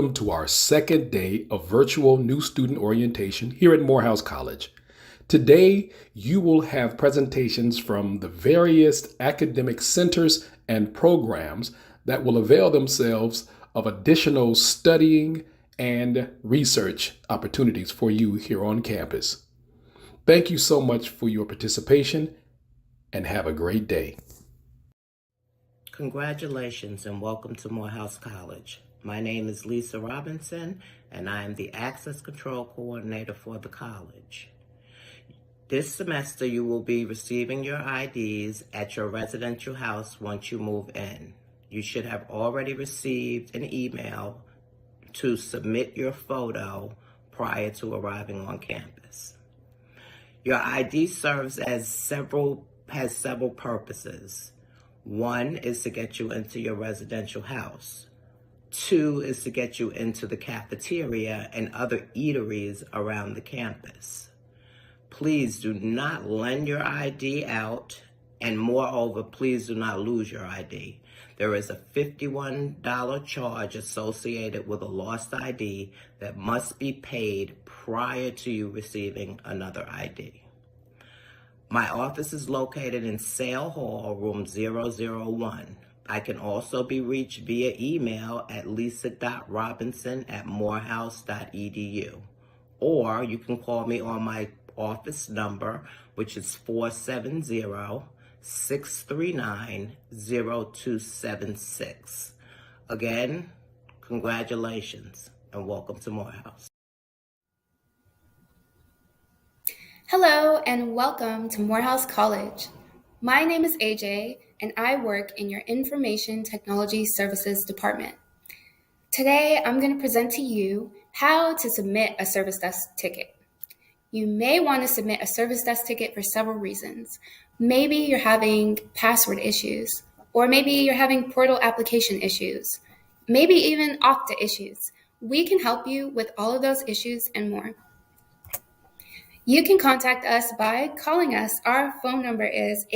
welcome to our second day of virtual new student orientation here at Morehouse College. Today, you will have presentations from the various academic centers and programs that will avail themselves of additional studying and research opportunities for you here on campus. Thank you so much for your participation and have a great day. Congratulations and welcome to Morehouse College. My name is Lisa Robinson and I am the Access Control Coordinator for the college. This semester you will be receiving your IDs at your residential house once you move in. You should have already received an email to submit your photo prior to arriving on campus. Your ID has several purposes. 1 is to get you into your residential house. 2 is to get you into the cafeteria and other eateries around the campus. Please do not lend your ID out, and moreover, please do not lose your ID. There is a $51 charge associated with a lost ID that must be paid prior to you receiving another ID. My office is located in Sale Hall, room 001. I can also be reached via email at lisa.robinson@morehouse.edu. Or you can call me on my office number, which is 470-639-0276. Again, congratulations and welcome to Morehouse. Hello and welcome to Morehouse College. My name is AJ and I work in your Information Technology Services Department. Today I'm going to present to you how to submit a service desk ticket. You may want to submit a service desk ticket for several reasons. Maybe you're having password issues, or maybe you're having portal application issues, maybe even Okta issues. We can help you with all of those issues and more. You can contact us by calling us. Our phone number is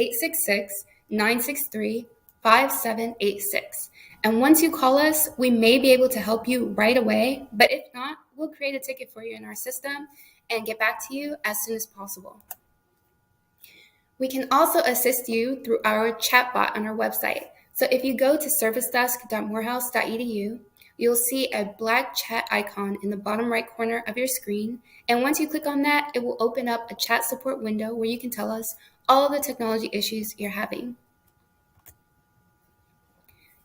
866-963-5786. And once you call us, we may be able to help you right away. But if not, we'll create a ticket for you in our system and get back to you as soon as possible. We can also assist you through our chatbot on our website. So if you go to servicedesk.morehouse.edu, you'll see a black chat icon in the bottom right corner of your screen. And once you click on that, it will open up a chat support window where you can tell us all of the technology issues you're having.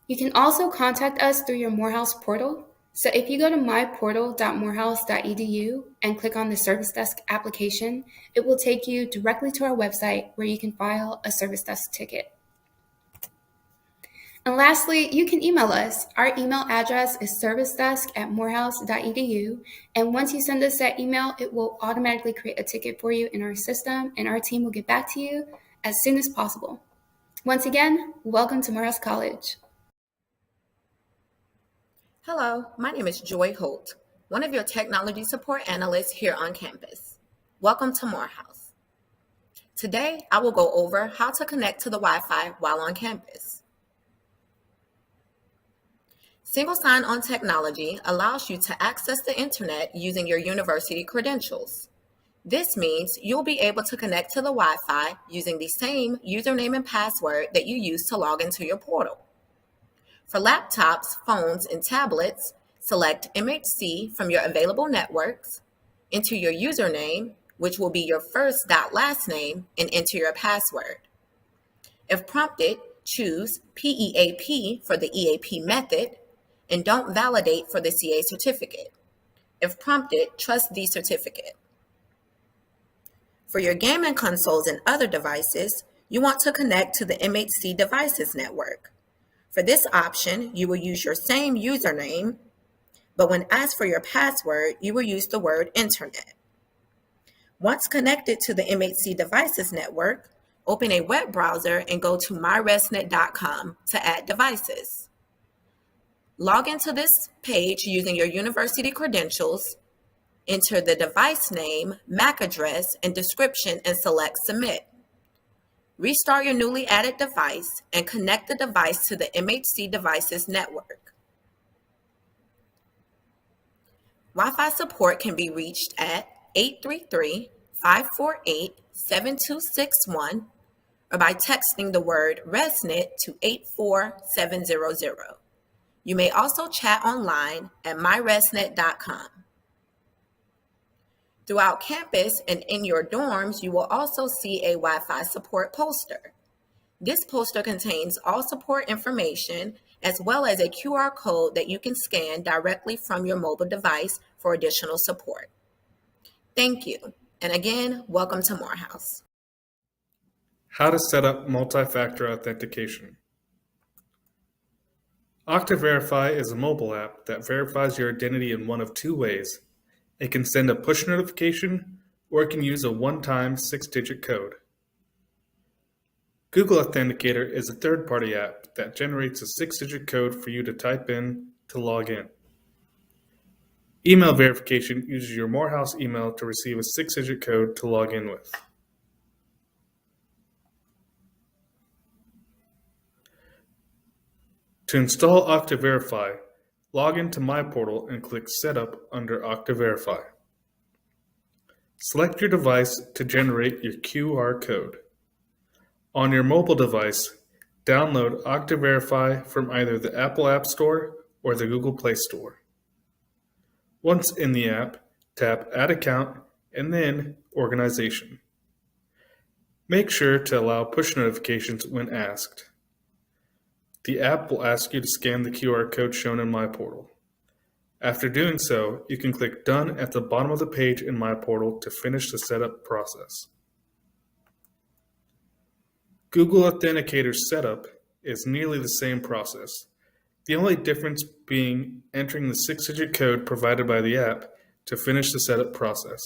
You can also contact us through your Morehouse portal. So if you go to myportal.morehouse.edu and click on the service desk application, it will take you directly to our website where you can file a service desk ticket. And lastly, you can email us. Our email address is servicedesk@morehouse.edu. And once you send us that email, it will automatically create a ticket for you in our system, and our team will get back to you as soon as possible. Once again, welcome to Morehouse College. Hello, my name is Joy Holt, one of your technology support analysts here on campus. Welcome to Morehouse. Today, I will go over how to connect to the Wi-Fi while on campus. Single sign-on technology allows you to access the internet using your university credentials. This means you'll be able to connect to the Wi-Fi using the same username and password that you use to log into your portal. For laptops, phones, and tablets, select MHC from your available networks, enter your username, which will be your first last name, and enter your password. If prompted, choose PEAP for the EAP method, and don't validate for the CA certificate. If prompted, trust the certificate. For your gaming consoles and other devices, you want to connect to the MHC devices network. For this option, you will use your same username, but when asked for your password, you will use the word internet. Once connected to the MHC devices network, open a web browser and go to myresnet.com to add devices. Log into this page using your university credentials, enter the device name, MAC address, and description, and select Submit. Restart your newly added device and connect the device to the MHC devices network. Wi-Fi support can be reached at 833-548-7261 or by texting the word ResNet to 84700. You may also chat online at myresnet.com. Throughout campus and in your dorms, you will also see a Wi-Fi support poster. This poster contains all support information as well as a QR code that you can scan directly from your mobile device for additional support. Thank you. And again, welcome to Morehouse. How to set up multi-factor authentication. OctaVerify is a mobile app that verifies your identity in one of two ways. It can send a push notification, or it can use a one-time 6-digit code. Google Authenticator is a third-party app that generates a 6-digit code for you to type in to log in. Email verification uses your Morehouse email to receive a 6-digit code to log in with. To install OctaVerify, log into My Portal and click Setup under OctaVerify. Select your device to generate your QR code. On your mobile device, download OctaVerify from either the Apple App Store or the Google Play Store. Once in the app, tap Add Account and then Organization. Make sure to allow push notifications when asked. The app will ask you to scan the QR code shown in My Portal. After doing so, you can click Done at the bottom of the page in My Portal to finish the setup process. Google Authenticator's setup is nearly the same process, the only difference being entering the 6-digit code provided by the app to finish the setup process.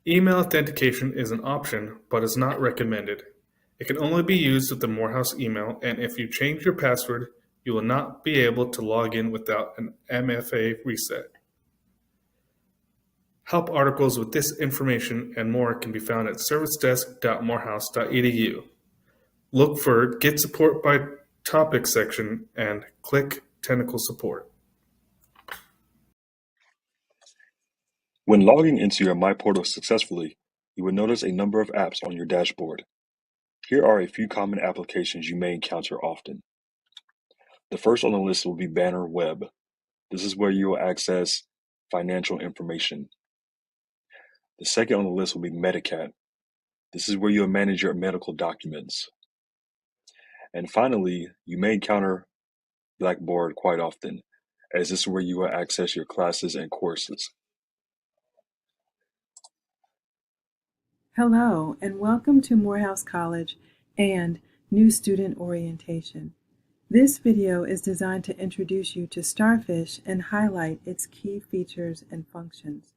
Email authentication is an option, but is not recommended. It can only be used with the Morehouse email, and if you change your password, you will not be able to log in without an MFA reset. Help articles with this information and more can be found at servicedesk.morehouse.edu. Look for Get Support by Topic section and click Technical Support. When logging into your My Portal successfully, you will notice a number of apps on your dashboard. Here are a few common applications you may encounter often. The first on the list will be Banner Web. This is where you will access financial information. The second on the list will be Medicat. This is where you will manage your medical documents. And finally, you may encounter Blackboard quite often, as this is where you will access your classes and courses. Hello, and welcome to Morehouse College and New Student Orientation. This video is designed to introduce you to Starfish and highlight its key features and functions.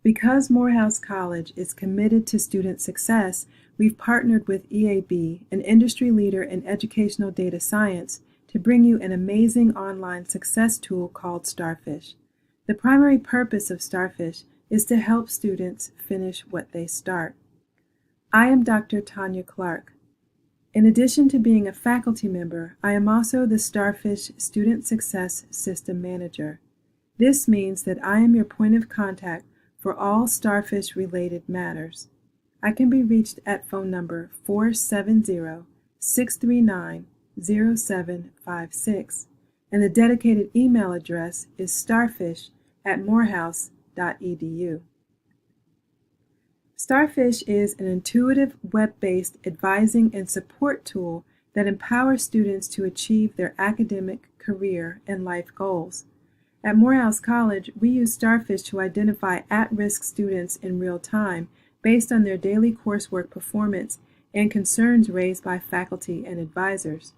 Because Morehouse College is committed to student success, we've partnered with EAB, an industry leader in educational data science, to bring you an amazing online success tool called Starfish. The primary purpose of Starfish is to help students finish what they start. I am Dr. Tanya Clark. In addition to being a faculty member, I am also the Starfish Student Success System Manager. This means that I am your point of contact for all Starfish-related matters. I can be reached at phone number 470-639-0756, and the dedicated email address is starfish@morehouse.edu. Starfish is an intuitive web-based advising and support tool that empowers students to achieve their academic, career, and life goals. At Morehouse College, we use Starfish to identify at-risk students in real time based on their daily coursework performance and concerns raised by faculty and advisors.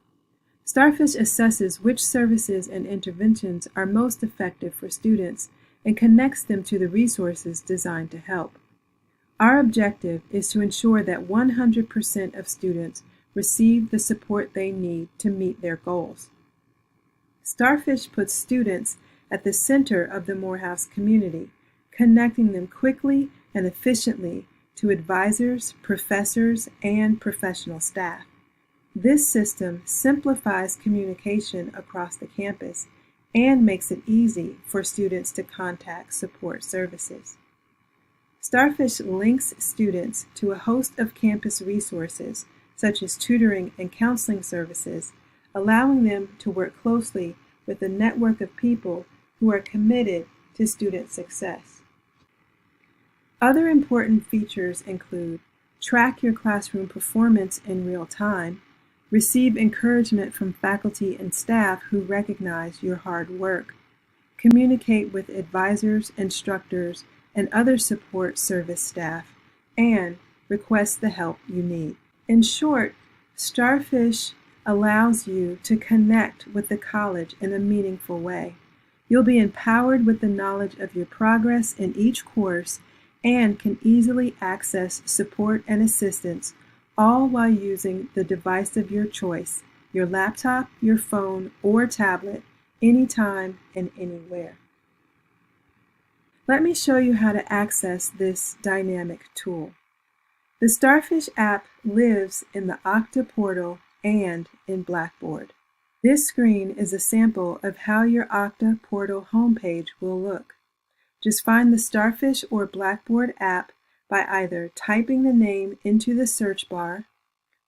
Starfish assesses which services and interventions are most effective for students and connects them to the resources designed to help. Our objective is to ensure that 100% of students receive the support they need to meet their goals. Starfish puts students at the center of the Morehouse community, connecting them quickly and efficiently to advisors, professors, and professional staff. This system simplifies communication across the campus and makes it easy for students to contact support services. Starfish links students to a host of campus resources, such as tutoring and counseling services, allowing them to work closely with a network of people who are committed to student success. Other important features include track your classroom performance in real time, receive encouragement from faculty and staff who recognize your hard work, communicate with advisors, instructors, and other support service staff, and request the help you need. In short, Starfish allows you to connect with the college in a meaningful way. You'll be empowered with the knowledge of your progress in each course and can easily access support and assistance, all while using the device of your choice, your laptop, your phone, or tablet, anytime and anywhere. Let me show you how to access this dynamic tool. The Starfish app lives in the Okta portal and in Blackboard. This screen is a sample of how your Okta portal homepage will look. Just find the Starfish or Blackboard app by either typing the name into the search bar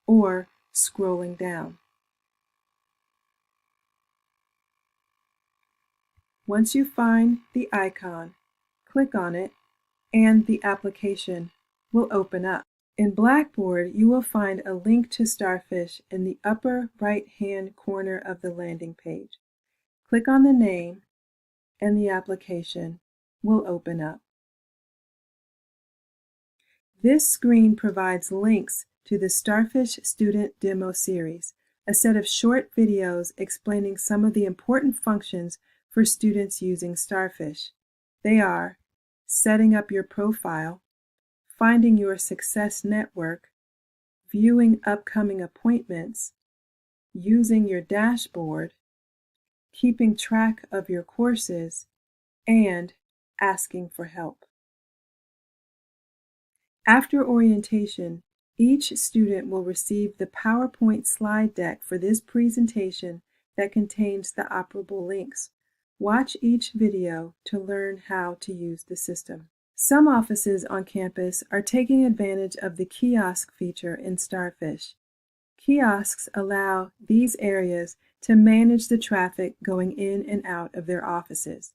or scrolling down. Once you find the icon, click on it and the application will open up. In Blackboard, you will find a link to Starfish in the upper right-hand corner of the landing page. Click on the name and the application will open up. This screen provides links to the Starfish Student Demo Series, a set of short videos explaining some of the important functions for students using Starfish. They are setting up your profile, finding your success network, viewing upcoming appointments, using your dashboard, keeping track of your courses, and asking for help. After orientation, each student will receive the PowerPoint slide deck for this presentation that contains the operable links. Watch each video to learn how to use the system. Some offices on campus are taking advantage of the kiosk feature in Starfish. Kiosks allow these areas to manage the traffic going in and out of their offices.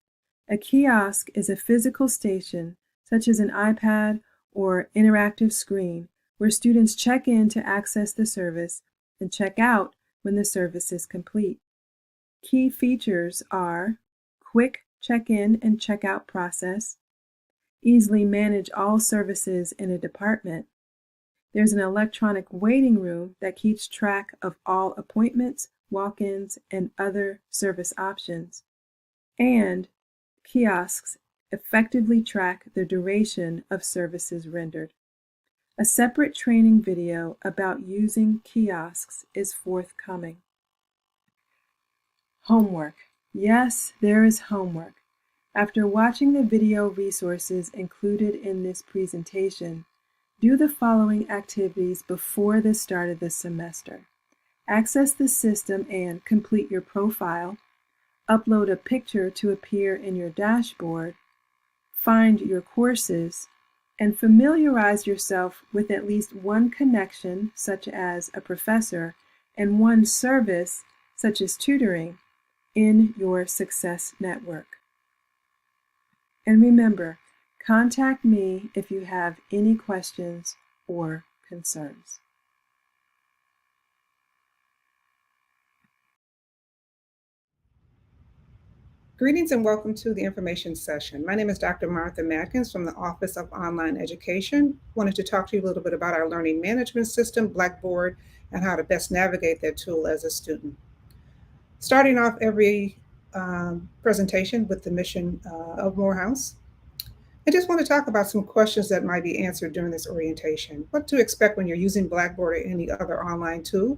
A kiosk is a physical station, such as an iPad or interactive screen, where students check in to access the service and check out when the service is complete. Key features are quick check-in and check-out process, easily manage all services in a department. There's an electronic waiting room that keeps track of all appointments, walk-ins, and other service options. And kiosks effectively track the duration of services rendered. A separate training video about using kiosks is forthcoming. Homework. Yes, there is homework. After watching the video resources included in this presentation, do the following activities before the start of the semester. Access the system and complete your profile, upload a picture to appear in your dashboard, find your courses, and familiarize yourself with at least one connection, such as a professor, and one service, such as tutoring, in your success network. And remember, contact me if you have any questions or concerns. Greetings and welcome to the information session. My name is Dr. Martha Matkins from the Office of Online Education. Wanted to talk to you a little bit about our learning management system, Blackboard, and how to best navigate that tool as a student. Starting off every presentation with the mission of Morehouse. I just want to talk about some questions that might be answered during this orientation. What to expect when you're using Blackboard or any other online tool?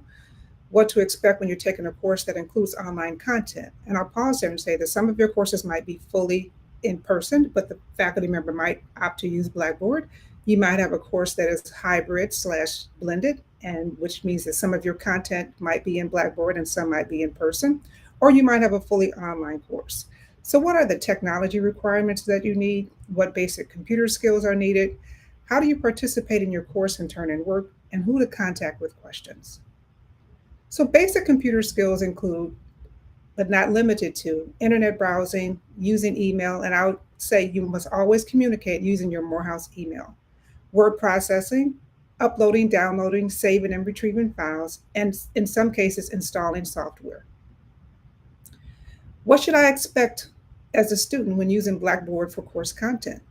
What to expect when you're taking a course that includes online content. And I'll pause there and say that some of your courses might be fully in person, but the faculty member might opt to use Blackboard. You might have a course that is hybrid/blended, and which means that some of your content might be in Blackboard and some might be in person. or you might have a fully online course. So, what are the technology requirements that you need? What basic computer skills are needed? How do you participate in your course and turn in work? And who to contact with questions? So, basic computer skills include, but not limited to, internet browsing, using email, and I would say you must always communicate using your Morehouse email, word processing, uploading, downloading, saving, and retrieving files, and in some cases, installing software. What should I expect as a student when using Blackboard for course content?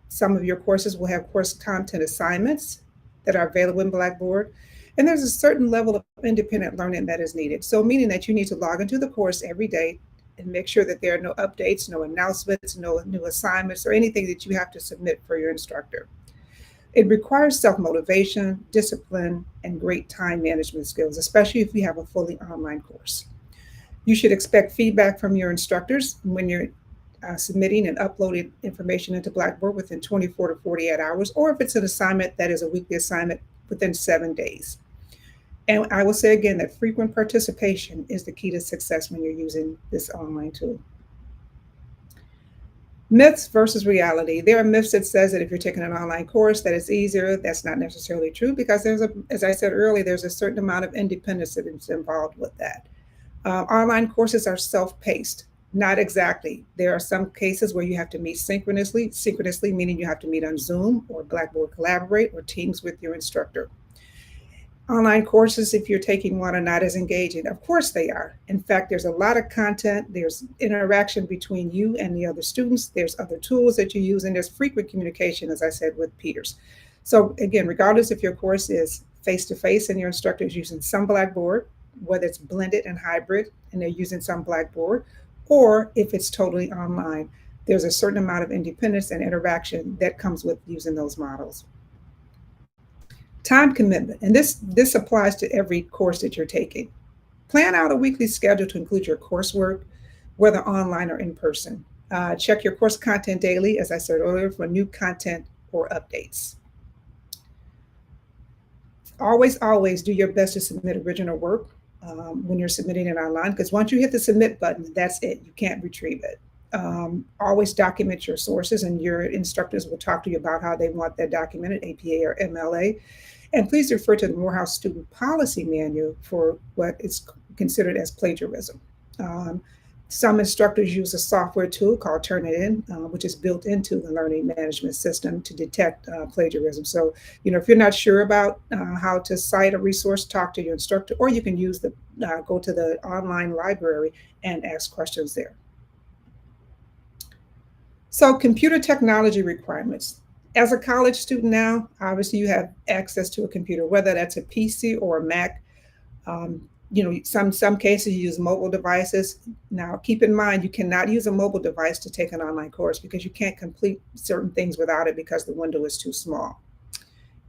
Some of your courses will have course content assignments that are available in Blackboard, and there's a certain level of independent learning that is needed. So, meaning that you need to log into the course every day and make sure that there are no updates, no announcements, no new assignments, or anything that you have to submit for your instructor. It requires self motivation, discipline, and great time management skills, especially if you have a fully online course. You should expect feedback from your instructors when you're submitting and uploading information into Blackboard within 24 to 48 hours, or if it's an assignment that is a weekly assignment, within 7 days. And I will say again that frequent participation is the key to success when you're using this online tool. Myths versus reality. There are myths that says that if you're taking an online course that it's easier. That's not necessarily true because as I said earlier, there's a certain amount of independence that is involved with that. Online courses are self-paced. Not exactly. There are some cases where you have to meet synchronously meaning you have to meet on Zoom or Blackboard Collaborate or Teams with your instructor. Online courses, if you're taking one, are not as engaging. Of course they are. In fact, there's a lot of content. There's interaction between you and the other students. There's other tools that you use, and there's frequent communication, as I said, with peers. So again, regardless if your course is face-to-face and your instructor is using some Blackboard, whether it's blended and hybrid and they're using some Blackboard, or if it's totally online, there's a certain amount of independence and interaction that comes with using those models. Time commitment, and this applies to every course that you're taking. Plan out a weekly schedule to include your coursework, whether online or in person. Check your course content daily, as I said earlier, for new content or updates. Always do your best to submit original work when you're submitting it online, because once you hit the submit button, that's it. You can't retrieve it. Always document your sources, and your instructors will talk to you about how they want that documented, APA or MLA. And please refer to the Morehouse Student Policy Manual for what is considered as plagiarism. Some instructors use a software tool called Turnitin, which is built into the learning management system to detect plagiarism. So, if you're not sure about how to cite a resource, talk to your instructor, or you can go to the online library and ask questions there. So, computer technology requirements. As a college student now, obviously you have access to a computer, whether that's a PC or a Mac. Some cases you use mobile devices. Now, keep in mind, you cannot use a mobile device to take an online course because you can't complete certain things without it because the window is too small.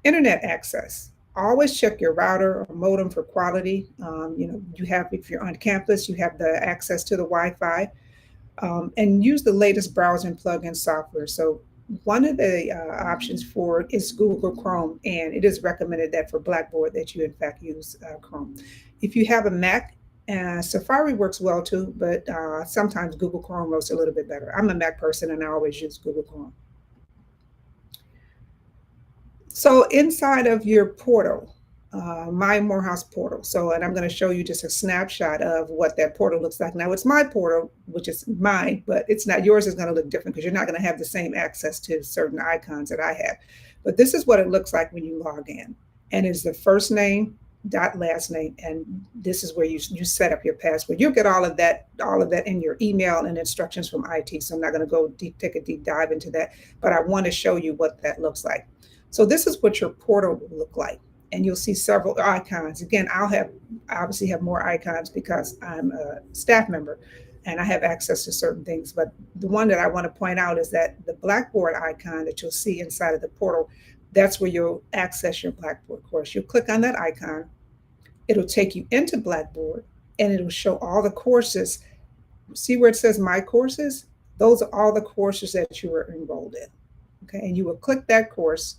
Internet access. Always check your router or modem for quality. If you're on campus, you have the access to the Wi-Fi, and use the latest browser and plugin software. So one of the options for it is Google Chrome, and it is recommended that for Blackboard that you in fact use Chrome. If you have a Mac, Safari works well too, but sometimes Google Chrome works a little bit better. I'm a Mac person and I always use Google Chrome. So inside of your portal, my Morehouse portal. And I'm going to show you just a snapshot of what that portal looks like. Now it's my portal, which is mine, but it's not yours. Is going to look different because you're not going to have the same access to certain icons that I have. But this is what it looks like when you log in, and it's the first name dot last name, and this is where you set up your password. You'll get all of that in your email and instructions from IT. So I'm not going to go take a deep dive into that, but I want to show you what that looks like. So this is what your portal will look like. And you'll see several icons. Again, obviously have more icons because I'm a staff member and I have access to certain things. But the one that I want to point out is that the Blackboard icon that you'll see inside of the portal, that's where you'll access your Blackboard course. You'll click on that icon. It'll take you into Blackboard and it'll show all the courses. See where it says My Courses? Those are all the courses that you were enrolled in. Okay, and you will click that course.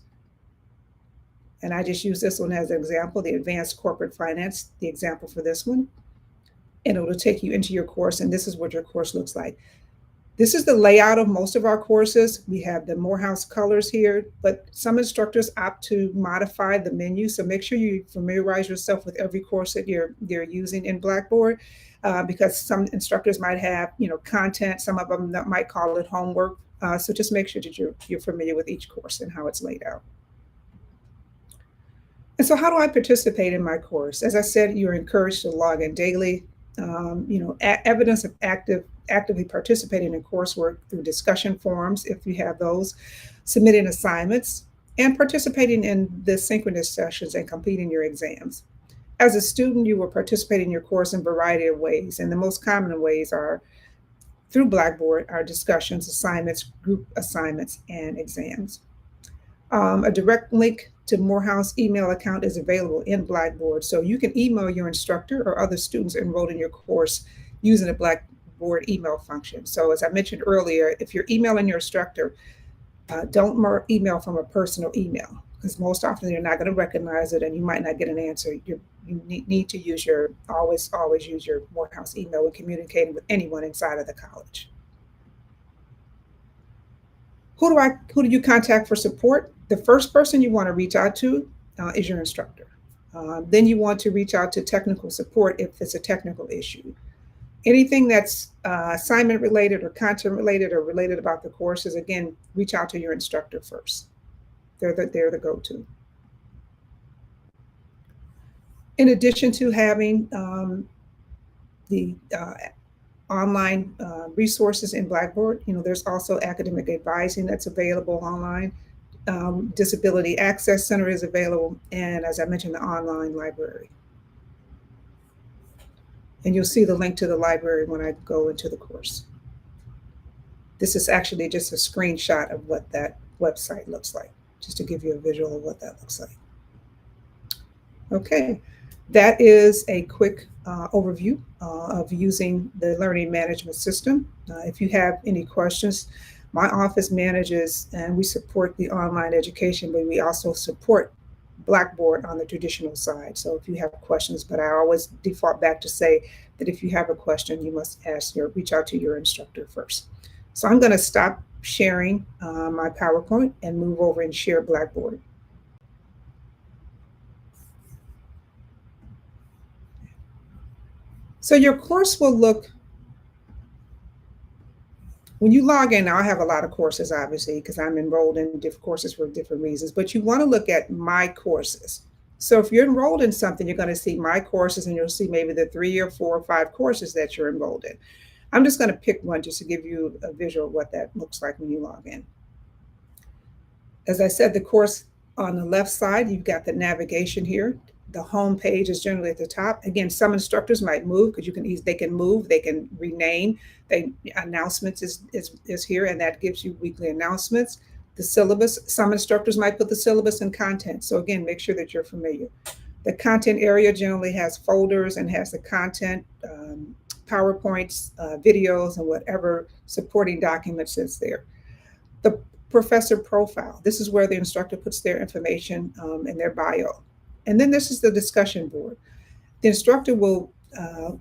And I just use this one as an example, the Advanced Corporate Finance, the example for this one. and it will take you into your course, and this is what your course looks like. This is the layout of most of our courses. We have the Morehouse colors here, but some instructors opt to modify the menu. So make sure you familiarize yourself with every course that you're using in Blackboard, because some instructors might have, content. Some of them that might call it homework. So just make sure that you're familiar with each course and how it's laid out. And so, how do I participate in my course? As I said, you're encouraged to log in daily. Evidence of actively participating in coursework through discussion forums, if you have those, submitting assignments, and participating in the synchronous sessions and completing your exams. As a student, you will participate in your course in a variety of ways, and the most common ways are through Blackboard, our discussions, assignments, group assignments, and exams. A direct link to Morehouse email account is available in Blackboard, so you can email your instructor or other students enrolled in your course using the Blackboard email function. So as I mentioned earlier, if you're emailing your instructor, don't email from a personal email, because most often you're not going to recognize it and you might not get an answer. You need to always use your Morehouse email when communicating with anyone inside of the college. Who do you contact for support? The first person you want to reach out to is your instructor. Then you want to reach out to technical support if it's a technical issue. Anything that's assignment related or content related or related about the courses, again, reach out to your instructor first. They're the go-to. In addition to having the online resources in Blackboard, there's also academic advising that's available online. Disability Access Center is available, and as I mentioned, the online library. And you'll see the link to the library when I go into the course. This is actually just a screenshot of what that website looks like, just to give you a visual of what that looks like. Okay, that is a quick overview of using the learning management system. If you have any questions, my office manages and we support the online education, but we also support Blackboard on the traditional side. So if you have questions, but I always default back to say that if you have a question, you must reach out to your instructor first. So I'm going to stop sharing my PowerPoint and move over and share Blackboard. So your course will look, when you log in, now I have a lot of courses, obviously, because I'm enrolled in different courses for different reasons, but you want to look at my courses. So if you're enrolled in something, you're going to see my courses and you'll see maybe the 3 or 4 or 5 courses that you're enrolled in. I'm just going to pick one just to give you a visual of what that looks like when you log in. As I said, the course on the left side, you've got the navigation here. The home page is generally at the top. Again, some instructors might move because they can move, they can rename. Announcements is here, and that gives you weekly announcements. The syllabus, some instructors might put the syllabus and content. So again, make sure that you're familiar. The content area generally has folders and has the content, PowerPoints, videos, and whatever supporting documents is there. The professor profile, this is where the instructor puts their information in their bio. And then this is the discussion board. The instructor will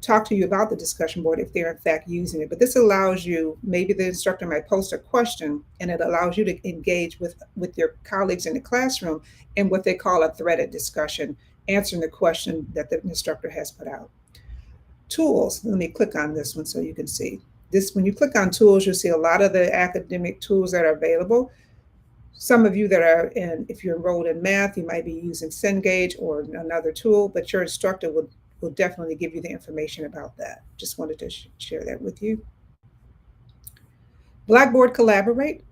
talk to you about the discussion board if they're in fact using it. But this allows you, maybe the instructor might post a question and it allows you to engage with your colleagues in the classroom in what they call a threaded discussion, answering the question that the instructor has put out. Tools, let me click on this one so you can see. This, when you click on tools, you'll see a lot of the academic tools that are available. Some of you that are if you're enrolled in math, you might be using Cengage or another tool, but your instructor will definitely give you the information about that. Just wanted to share that with you. Blackboard Collaborate.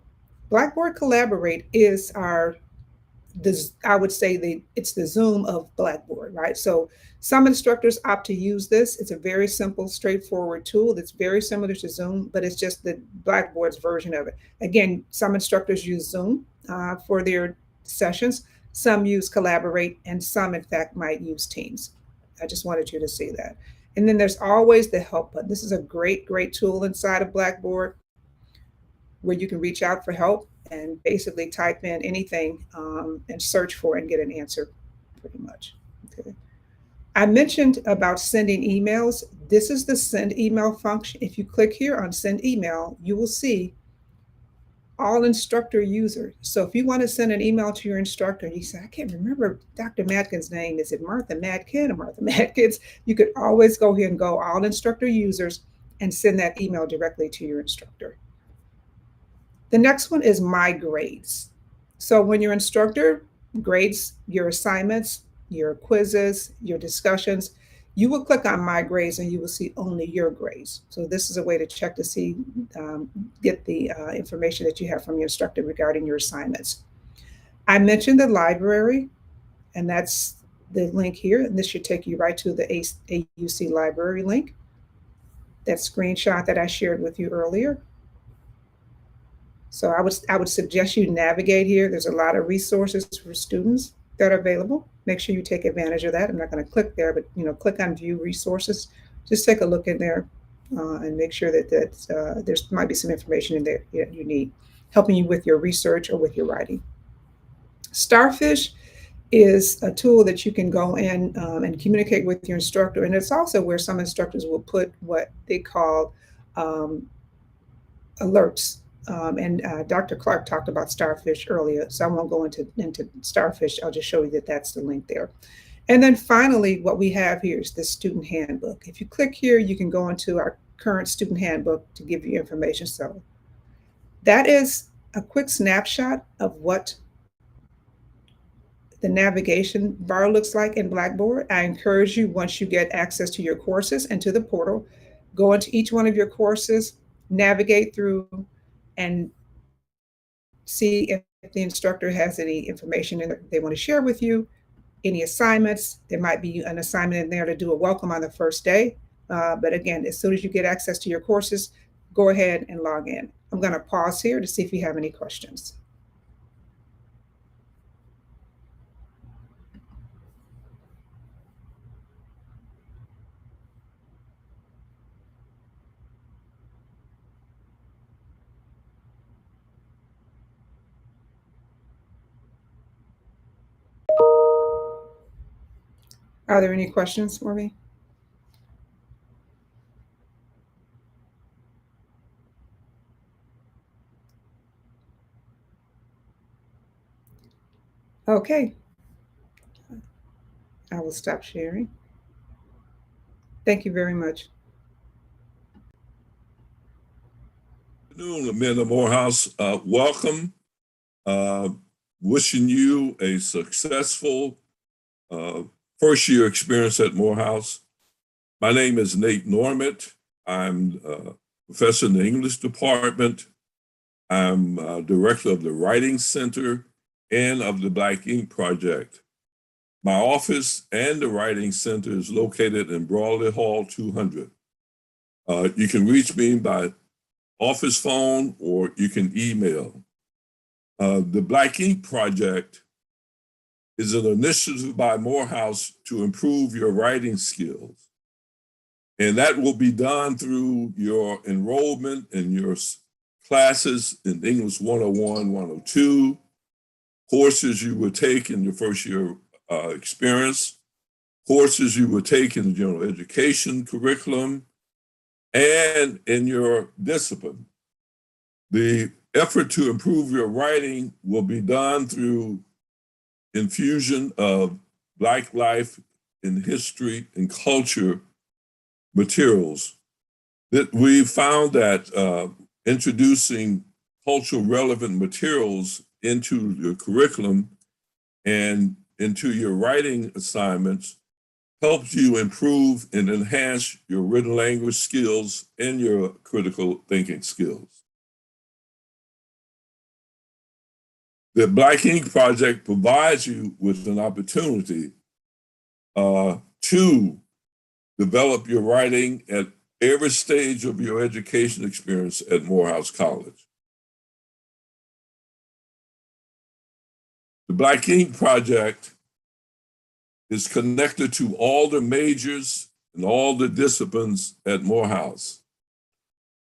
Blackboard Collaborate is I would say it's the Zoom of Blackboard, right? So some instructors opt to use this. It's a very simple, straightforward tool that's very similar to Zoom, but it's just the Blackboard's version of it. Again, some instructors use Zoom for their sessions. Some use Collaborate, and some, in fact, might use Teams. I just wanted you to see that. And then there's always the help button. This is a great, great tool inside of Blackboard where you can reach out for help and basically type in anything and search for it and get an answer pretty much. Okay. I mentioned about sending emails. This is the send email function. If you click here on send email, you will see all instructor users. So if you want to send an email to your instructor, you say, I can't remember Dr. Madkin's name. Is it Martha Madkin or Martha Madkins? You could always go here and go all instructor users and send that email directly to your instructor. The next one is My Grades. So when your instructor grades your assignments, your quizzes, your discussions, you will click on My Grades and you will see only your grades. So this is a way to check to see, get the information that you have from your instructor regarding your assignments. I mentioned the library, and that's the link here. And this should take you right to the AUC library link. That screenshot that I shared with you earlier. So I would suggest you navigate here. There's a lot of resources for students that are available. Make sure you take advantage of that. I'm not going to click there, but click on View Resources. Just take a look in there and make sure that there's might be some information in there that you need, helping you with your research or with your writing. Starfish is a tool that you can go in and communicate with your instructor, and it's also where some instructors will put what they call alerts. And Dr. Clark talked about Starfish earlier, so I won't go into Starfish. I'll just show you that that's the link there. And then finally, what we have here is the student handbook. If you click here, you can go into our current student handbook to give you information. So that is a quick snapshot of what the navigation bar looks like in Blackboard. I encourage you, once you get access to your courses and to the portal, go into each one of your courses, navigate through, and see if the instructor has any information that they want to share with you, any assignments. There might be an assignment in there to do a welcome on the first day. But again, as soon as you get access to your courses, go ahead and log in. I'm going to pause here to see if you have any questions. Are there any questions for me? Okay. I will stop sharing. Thank you very much. Good afternoon, Amanda Morehouse. Welcome. Wishing you a successful first year experience at Morehouse. My name is Nate Normett. I'm a professor in the English department. I'm director of the Writing Center and of the Black Ink Project. My office and the Writing Center is located in Broadley Hall 200. You can reach me by office phone or you can email. The Black Ink Project is an initiative by Morehouse to improve your writing skills. And that will be done through your enrollment in your classes in English 101, 102, courses you would take in your first year experience, courses you would take in the general education curriculum, and in your discipline. The effort to improve your writing will be done through infusion of Black life and history and culture materials. That we found that introducing cultural relevant materials into your curriculum and into your writing assignments helps you improve and enhance your written language skills and your critical thinking skills. The Black Ink Project provides you with an opportunity to develop your writing at every stage of your education experience at Morehouse College. The Black Ink Project is connected to all the majors and all the disciplines at Morehouse.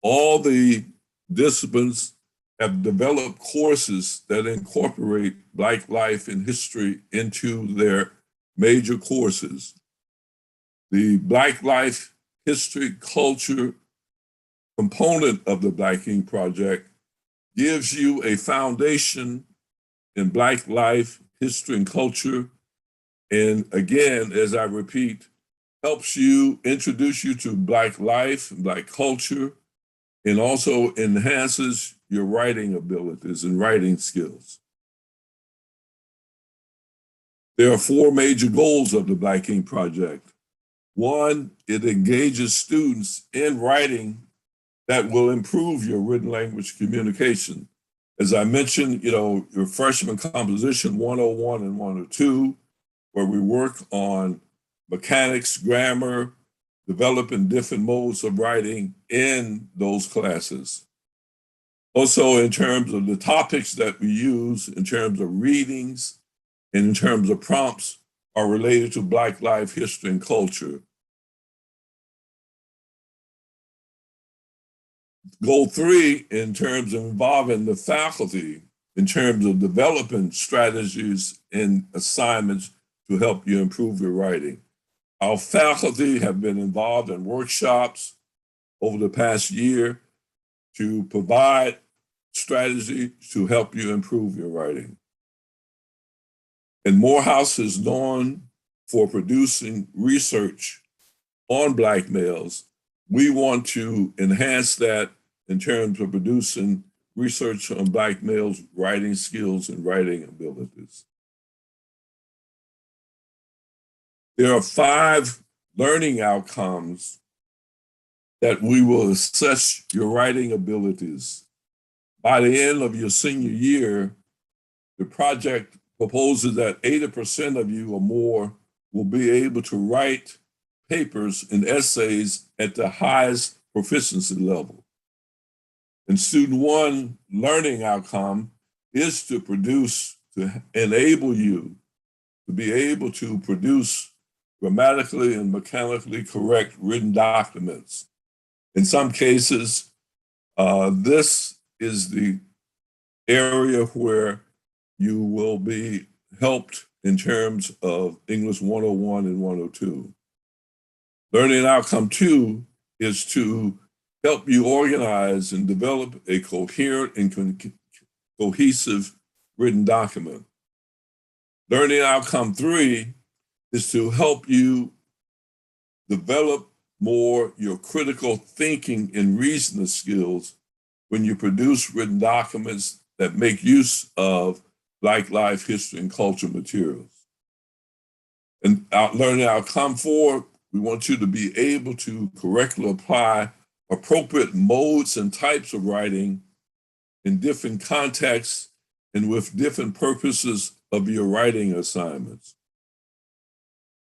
All the disciplines have developed courses that incorporate Black life and history into their major courses. The Black Life History Culture component of the Black Ink Project gives you a foundation in Black life, history, and culture. And again, as I repeat, helps you introduce you to Black life, Black culture, and also enhances your writing abilities and writing skills. There are 4 major goals of the Black Ink Project. 1, it engages students in writing that will improve your written language communication. As I mentioned, your freshman composition 101 and 102, where we work on mechanics, grammar, developing different modes of writing in those classes. Also, in terms of the topics that we use, in terms of readings, and in terms of prompts, are related to Black life, history, and culture. Goal 3, in terms of involving the faculty, in terms of developing strategies and assignments to help you improve your writing. Our faculty have been involved in workshops over the past year to provide strategy to help you improve your writing. And Morehouse is known for producing research on Black males. We want to enhance that in terms of producing research on Black males' writing skills and writing abilities. There are 5 learning outcomes that we will assess your writing abilities. By the end of your senior year, the project proposes that 80% of you or more will be able to write papers and essays at the highest proficiency level. And student 1 learning outcome is to enable you to be able to produce grammatically and mechanically correct written documents. In some cases, this is the area where you will be helped in terms of English 101 and 102. Learning outcome 2 is to help you organize and develop a coherent and cohesive written document. Learning outcome 3 is to help you develop more your critical thinking and reasoning skills when you produce written documents that make use of Black life, history, and culture materials. And learning outcome 4, we want you to be able to correctly apply appropriate modes and types of writing in different contexts and with different purposes of your writing assignments.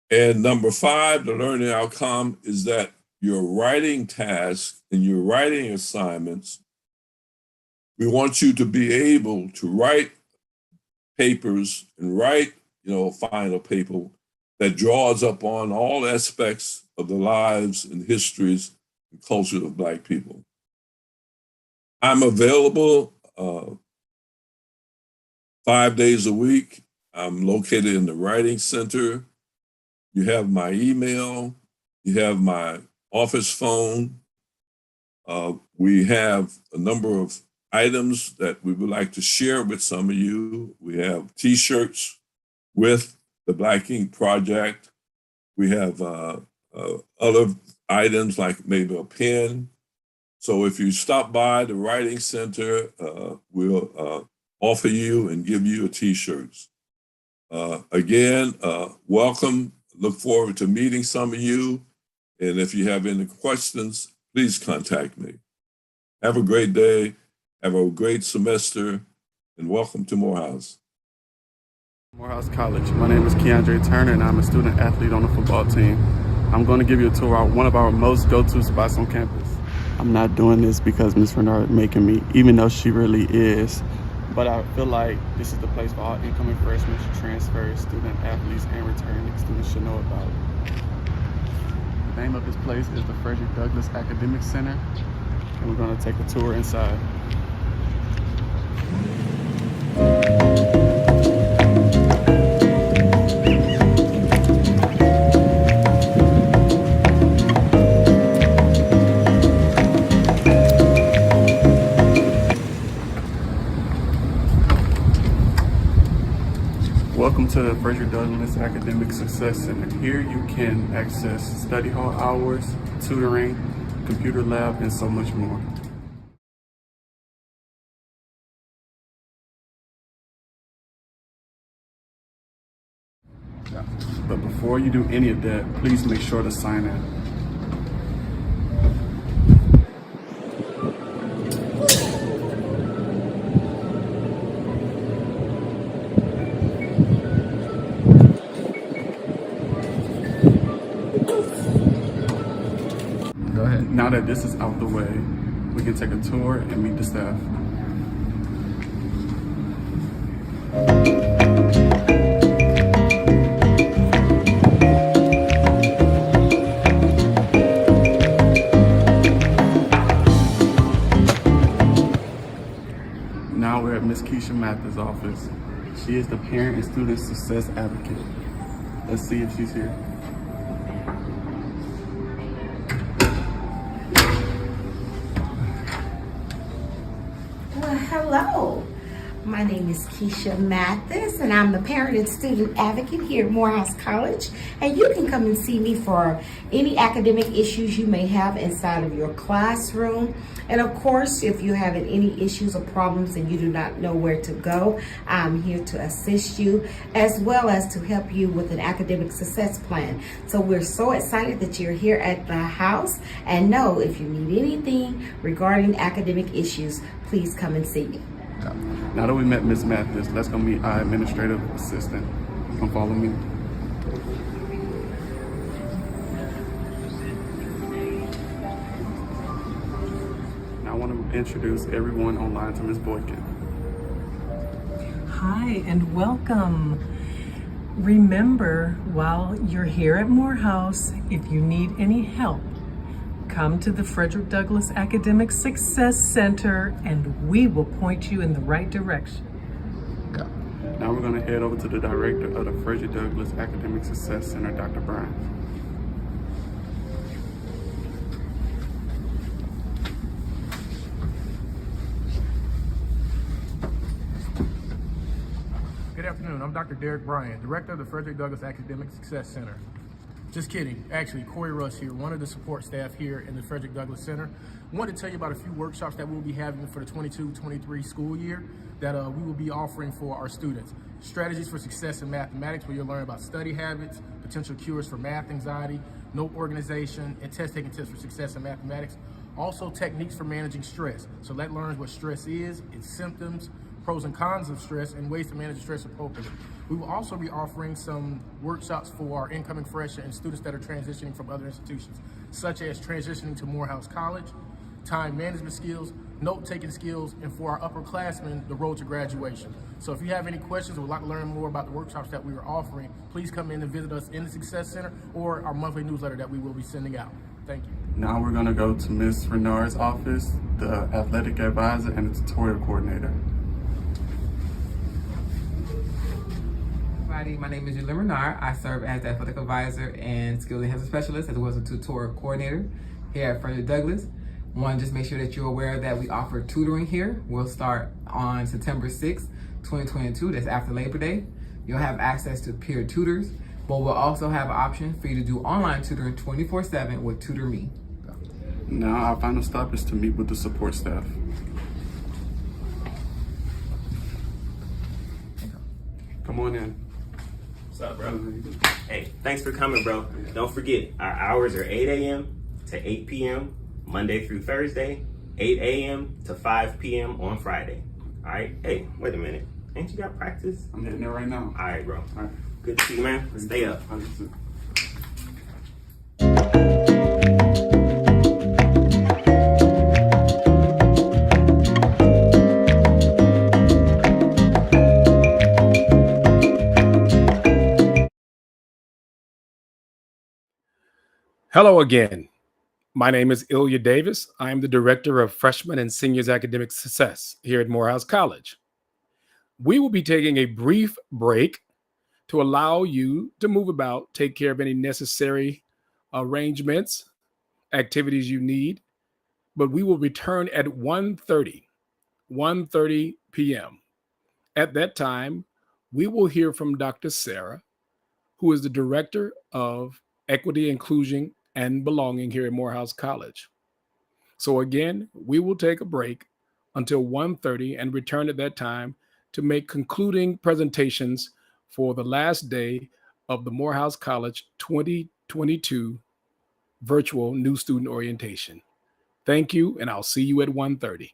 And number 5, the learning outcome is that your writing tasks and your writing assignments, we want you to be able to write papers and write, a final paper that draws up on all aspects of the lives and histories and culture of Black people. I'm available 5 days a week. I'm located in the Writing Center. You have my email. You have my office phone. We have a number of items that we would like to share with some of you. We have T-shirts with the Black Ink Project. We have other items like maybe a pen. So if you stop by the Writing Center, we'll offer you and give you a T-shirts. Again, welcome. Look forward to meeting some of you. And if you have any questions, please contact me. Have a great day. Have a great semester. And welcome to Morehouse. Morehouse College. My name is Keandre Turner, and I'm a student athlete on the football team. I'm going to give you a tour of one of our most go-to spots on campus. I'm not doing this because Ms. Renard is making me, even though she really is. But I feel like this is the place for all incoming freshmen, transfers, student athletes, and returning students should know about. The name of this place is the Frederick Douglass Academic Center, and we're going to take a tour inside. Welcome to the Frederick Douglass Academic Success Center. Here you can access study hall hours, tutoring, computer lab, and so much more. But before you do any of that, please make sure to sign in. Go ahead. Now that this is out the way, we can take a tour and meet the staff. Now we're at Miss Keisha Mathis' office. She is the Parent and Student Success Advocate. Let's see if she's here. Well, hello. My name is Keisha Mathis, and I'm the Parent and Student Advocate here at Morehouse College. And you can come and see me for any academic issues you may have inside of your classroom. And of course, if you're having any issues or problems and you do not know where to go, I'm here to assist you, as well as to help you with an academic success plan. So we're so excited that you're here at the house. And know, if you need anything regarding academic issues, please come and see me. Now that we met Ms. Mathis, let's go meet our administrative assistant. Come follow me. Now I want to introduce everyone online to Ms. Boykin. Hi and welcome. Remember, while you're here at Morehouse, if you need any help, come to the Frederick Douglass Academic Success Center and we will point you in the right direction. Now we're going to head over to the director of the Frederick Douglass Academic Success Center, Dr. Bryan. Good afternoon. I'm Dr. Derek Bryan, Director of the Frederick Douglass Academic Success Center. Just kidding. Actually, Corey Russ here, one of the support staff here in the Frederick Douglass Center. I wanted to tell you about a few workshops that we'll be having for the 22-23 school year that we will be offering for our students. Strategies for success in mathematics, where you'll learn about study habits, potential cures for math anxiety, note organization, and test-taking tips for success in mathematics. Also, techniques for managing stress. So that learns what stress is, its symptoms, pros and cons of stress, and ways to manage stress appropriately. We will also be offering some workshops for our incoming freshmen and students that are transitioning from other institutions, such as transitioning to Morehouse College, time management skills, note-taking skills, and for our upperclassmen, the road to graduation. So if you have any questions or would like to learn more about the workshops that we are offering, please come in and visit us in the Success Center or our monthly newsletter that we will be sending out. Thank you. Now we're going to go to Ms. Renard's office, the athletic advisor and the tutorial coordinator. My name is Julie Renard. I serve as the athletic advisor and skills enhancement specialist, as well as a tutorial coordinator here at Frederick Douglass. One, just make sure that you're aware that we offer tutoring here. We'll start on September 6th, 2022. That's after Labor Day. You'll have access to peer tutors, but we'll also have an option for you to do online tutoring 24/7 with Tutor Me. Now our final stop is to meet with the support staff. Come on in. What's up, bro? Hey, thanks for coming, bro. Don't forget, our hours are 8 a.m. to 8 p.m. Monday through Thursday, 8 a.m. to 5 p.m. on Friday. All right? Hey, wait a minute. Ain't you got practice? I'm hitting it right now. All right, bro. All right. Good to see you, man. Stay up. 100%. Hello again. My name is Ilya Davis. I am the Director of Freshman and Seniors Academic Success here at Morehouse College. We will be taking a brief break to allow you to move about, take care of any necessary arrangements, activities you need, but we will return at 1:30 p.m. At that time, we will hear from Dr. Sarah, who is the Director of Equity, Inclusion, and Belonging here at Morehouse College. So again, we will take a break until 1:30 and return at that time to make concluding presentations for the last day of the Morehouse College 2022 virtual new student orientation. Thank you, and I'll see you at 1:30.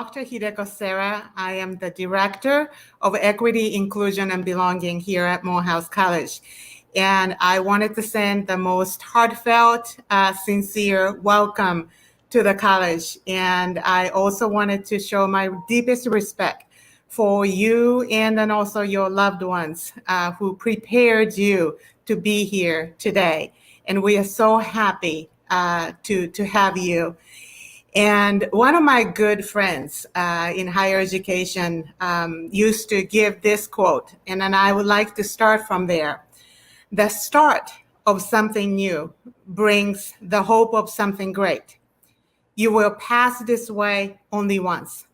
Dr. Hideko Serra. I am the Director of Equity, Inclusion, and Belonging here at Morehouse College. And I wanted to send the most heartfelt, sincere welcome to the college. And I also wanted to show my deepest respect for you and then also your loved ones who prepared you to be here today. And we are so happy to have you. And one of my good friends in higher education used to give this quote, and then I would like to start from there. The start of something new brings the hope of something great. You will pass this way only once.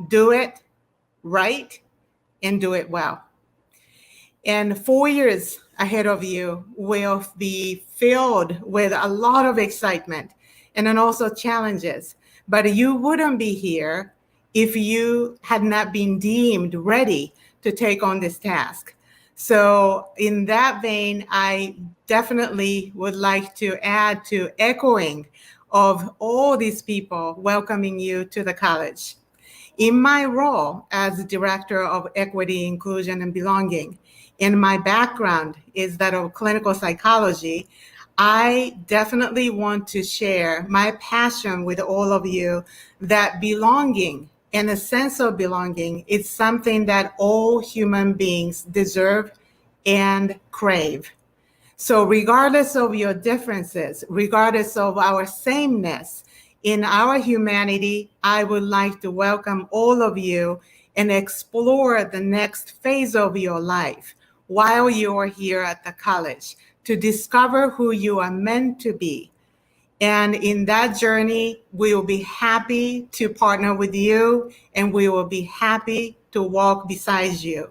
Do it right and do it well. And 4 years ahead of you will be filled with a lot of excitement and then also challenges. But you wouldn't be here if you had not been deemed ready to take on this task. So in that vein, I definitely would like to add to echoing of all these people welcoming you to the college. In my role as Director of Equity, Inclusion, and Belonging, and my background is that of clinical psychology, I definitely want to share my passion with all of you that belonging and a sense of belonging is something that all human beings deserve and crave. So regardless of your differences, regardless of our sameness, in our humanity, I would like to welcome all of you and explore the next phase of your life while you are here at the college to discover who you are meant to be. And in that journey, we will be happy to partner with you and we will be happy to walk beside you.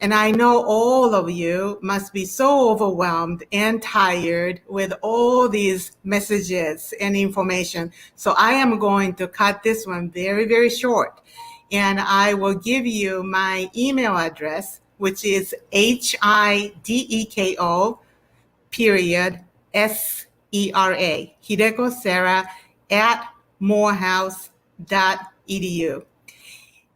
And I know all of you must be so overwhelmed and tired with all these messages and information. So I am going to cut this one very, very short. And I will give you my email address, which is HIDEKO period SERA, Hideko Serra at morehouse.edu.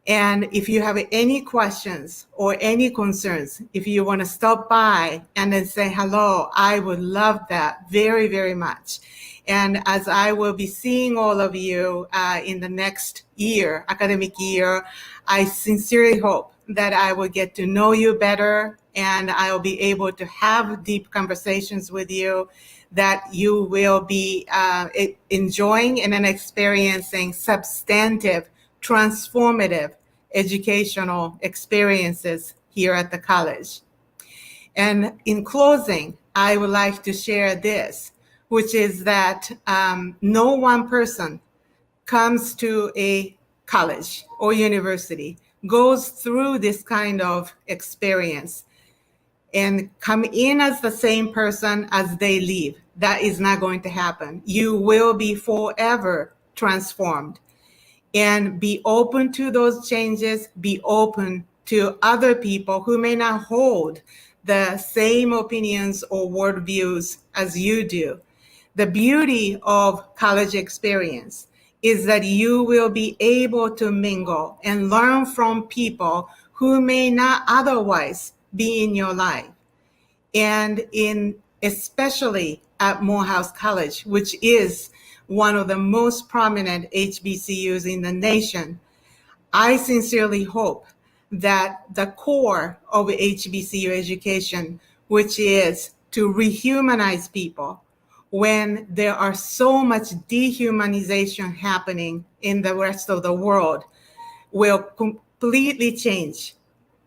And if you have any questions or any concerns, if you want to stop by and then say hello, I would love that very, very much. And as I will be seeing all of you in the next year, academic year, I sincerely hope that I will get to know you better and I'll be able to have deep conversations with you that you will be enjoying and then experiencing substantive, transformative educational experiences here at the college. And in closing, I would like to share this, which is that no one person comes to a college or university, goes through this kind of experience and come in as the same person as they leave. That is not going to happen. You will be forever transformed. And be open to those changes, be open to other people who may not hold the same opinions or worldviews as you do. The beauty of college experience is that you will be able to mingle and learn from people who may not otherwise be in your life. And especially at Morehouse College, which is one of the most prominent HBCUs in the nation, I sincerely hope that the core of HBCU education, which is to rehumanize people when there are so much dehumanization happening in the rest of the world, will completely change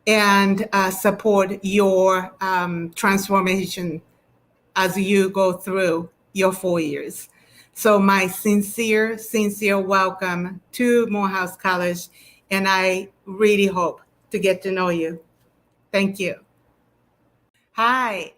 and support your transformation as you go through your 4 years. So my sincere welcome to Morehouse College, and I really hope to get to know you. Thank you. Hi,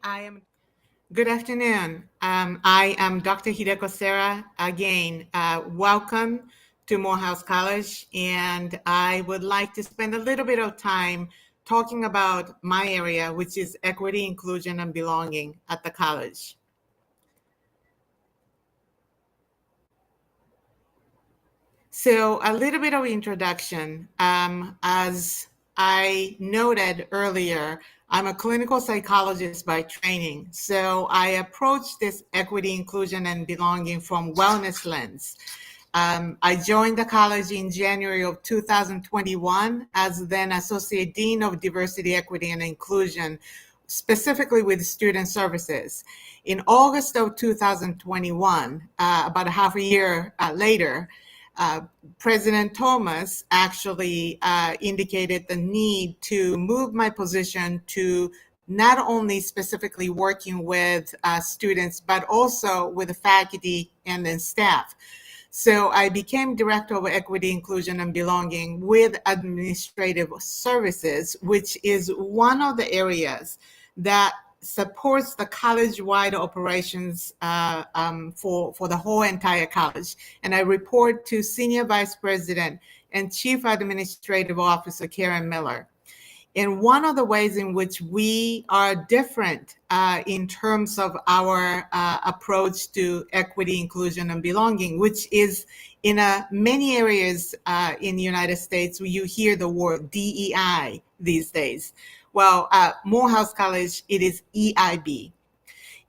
good afternoon. I am Dr. Hideko Serra. Again, welcome to Morehouse College, and I would like to spend a little bit of time talking about my area, which is equity, inclusion, and belonging at the college. So a little bit of introduction. As I noted earlier, I'm a clinical psychologist by training. So I approach this equity, inclusion, and belonging from wellness lens. I joined the college in January of 2021 as then Associate Dean of Diversity, Equity, and Inclusion, specifically with student services. In August of 2021, about a half a year later, President Thomas actually indicated the need to move my position to not only specifically working with students, but also with the faculty and then staff. So I became Director of Equity, Inclusion, and Belonging with Administrative Services, which is one of the areas that supports the college-wide operations for the whole entire college. And I report to Senior Vice President and Chief Administrative Officer Karen Miller. And one of the ways in which we are different in terms of our approach to equity, inclusion, and belonging, which is in many areas in the United States, where you hear the word DEI these days. Well, at Morehouse College, it is EIB.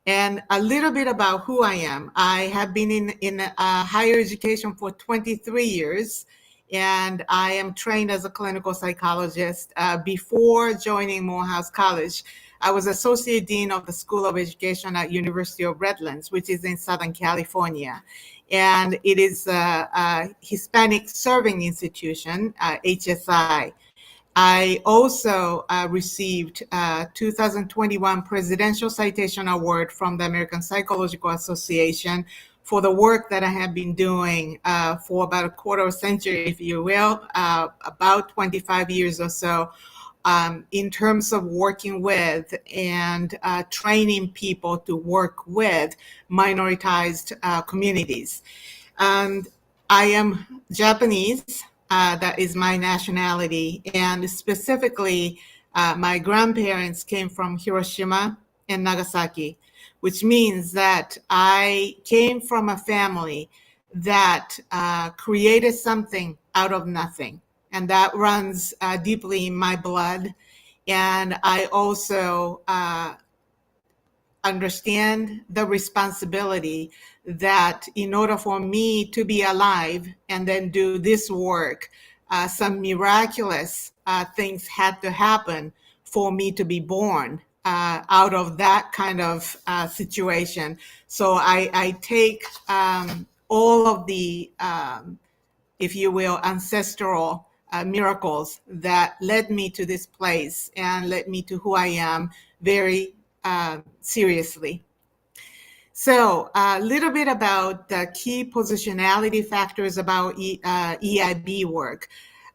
And a little bit about who I am. I have been in higher education for 23 years, and I am trained as a clinical psychologist. Before joining Morehouse College, I was Associate Dean of the School of Education at University of Redlands, which is in Southern California. And it is a Hispanic Serving Institution, HSI. I also received 2021 Presidential Citation Award from the American Psychological Association for the work that I have been doing for about a quarter of a century, if you will, about 25 years or so, in terms of working with and training people to work with minoritized communities. And I am Japanese. That is my nationality. And specifically, my grandparents came from Hiroshima and Nagasaki, which means that I came from a family that created something out of nothing. And that runs deeply in my blood. And I also understand the responsibility that in order for me to be alive and then do this work, some miraculous things had to happen for me to be born out of that kind of situation. So I take all of the, if you will, ancestral miracles that led me to this place and led me to who I am very seriously. So a little bit about the key positionality factors about EIB work.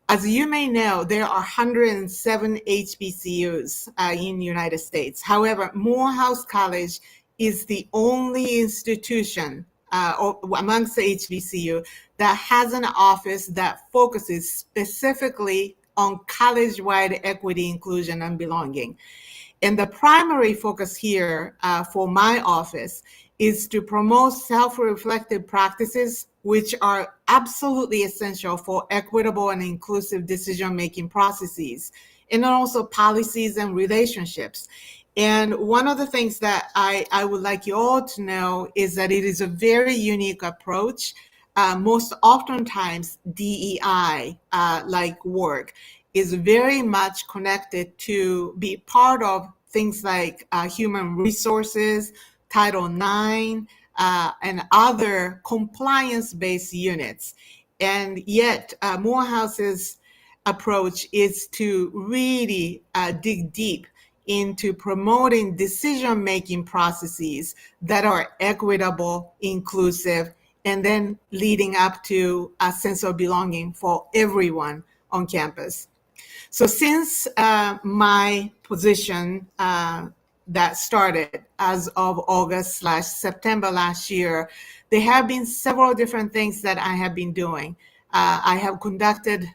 As you may know, there are 107 HBCUs in the United States. However, Morehouse College is the only institution amongst the HBCU that has an office that focuses specifically on college-wide equity, inclusion, and belonging. And the primary focus here for my office is to promote self-reflective practices, which are absolutely essential for equitable and inclusive decision-making processes, and also policies and relationships. And one of the things that I would like you all to know is that it is a very unique approach. Most oftentimes, DEI like work is very much connected to be part of things like human resources, Title IX, and other compliance-based units. And yet, Morehouse's approach is to really dig deep into promoting decision-making processes that are equitable, inclusive, and then leading up to a sense of belonging for everyone on campus. So since my position that started as of August/September last year, there have been several different things that I have been doing. I have conducted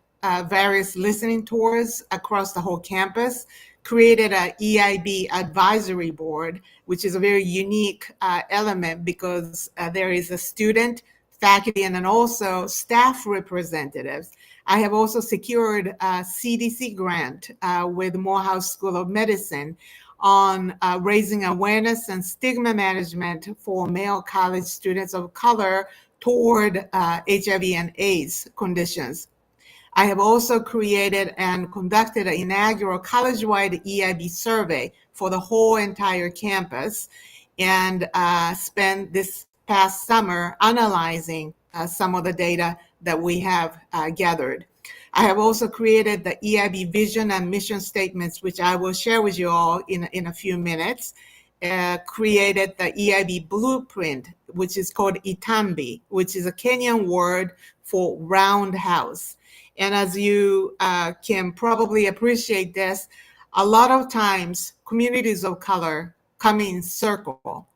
various listening tours across the whole campus, created an EIB advisory board, which is a very unique element because there is a student faculty, and then also staff representatives. I have also secured a CDC grant with Morehouse School of Medicine on raising awareness and stigma management for male college students of color toward HIV and AIDS conditions. I have also created and conducted an inaugural college-wide EIB survey for the whole entire campus, and spent this past summer analyzing some of the data that we have gathered. I have also created the EIB vision and mission statements, which I will share with you all in a few minutes. Created the EIB blueprint, which is called Itambi, which is a Kenyan word for roundhouse. And as you can probably appreciate this, a lot of times communities of color come in circle.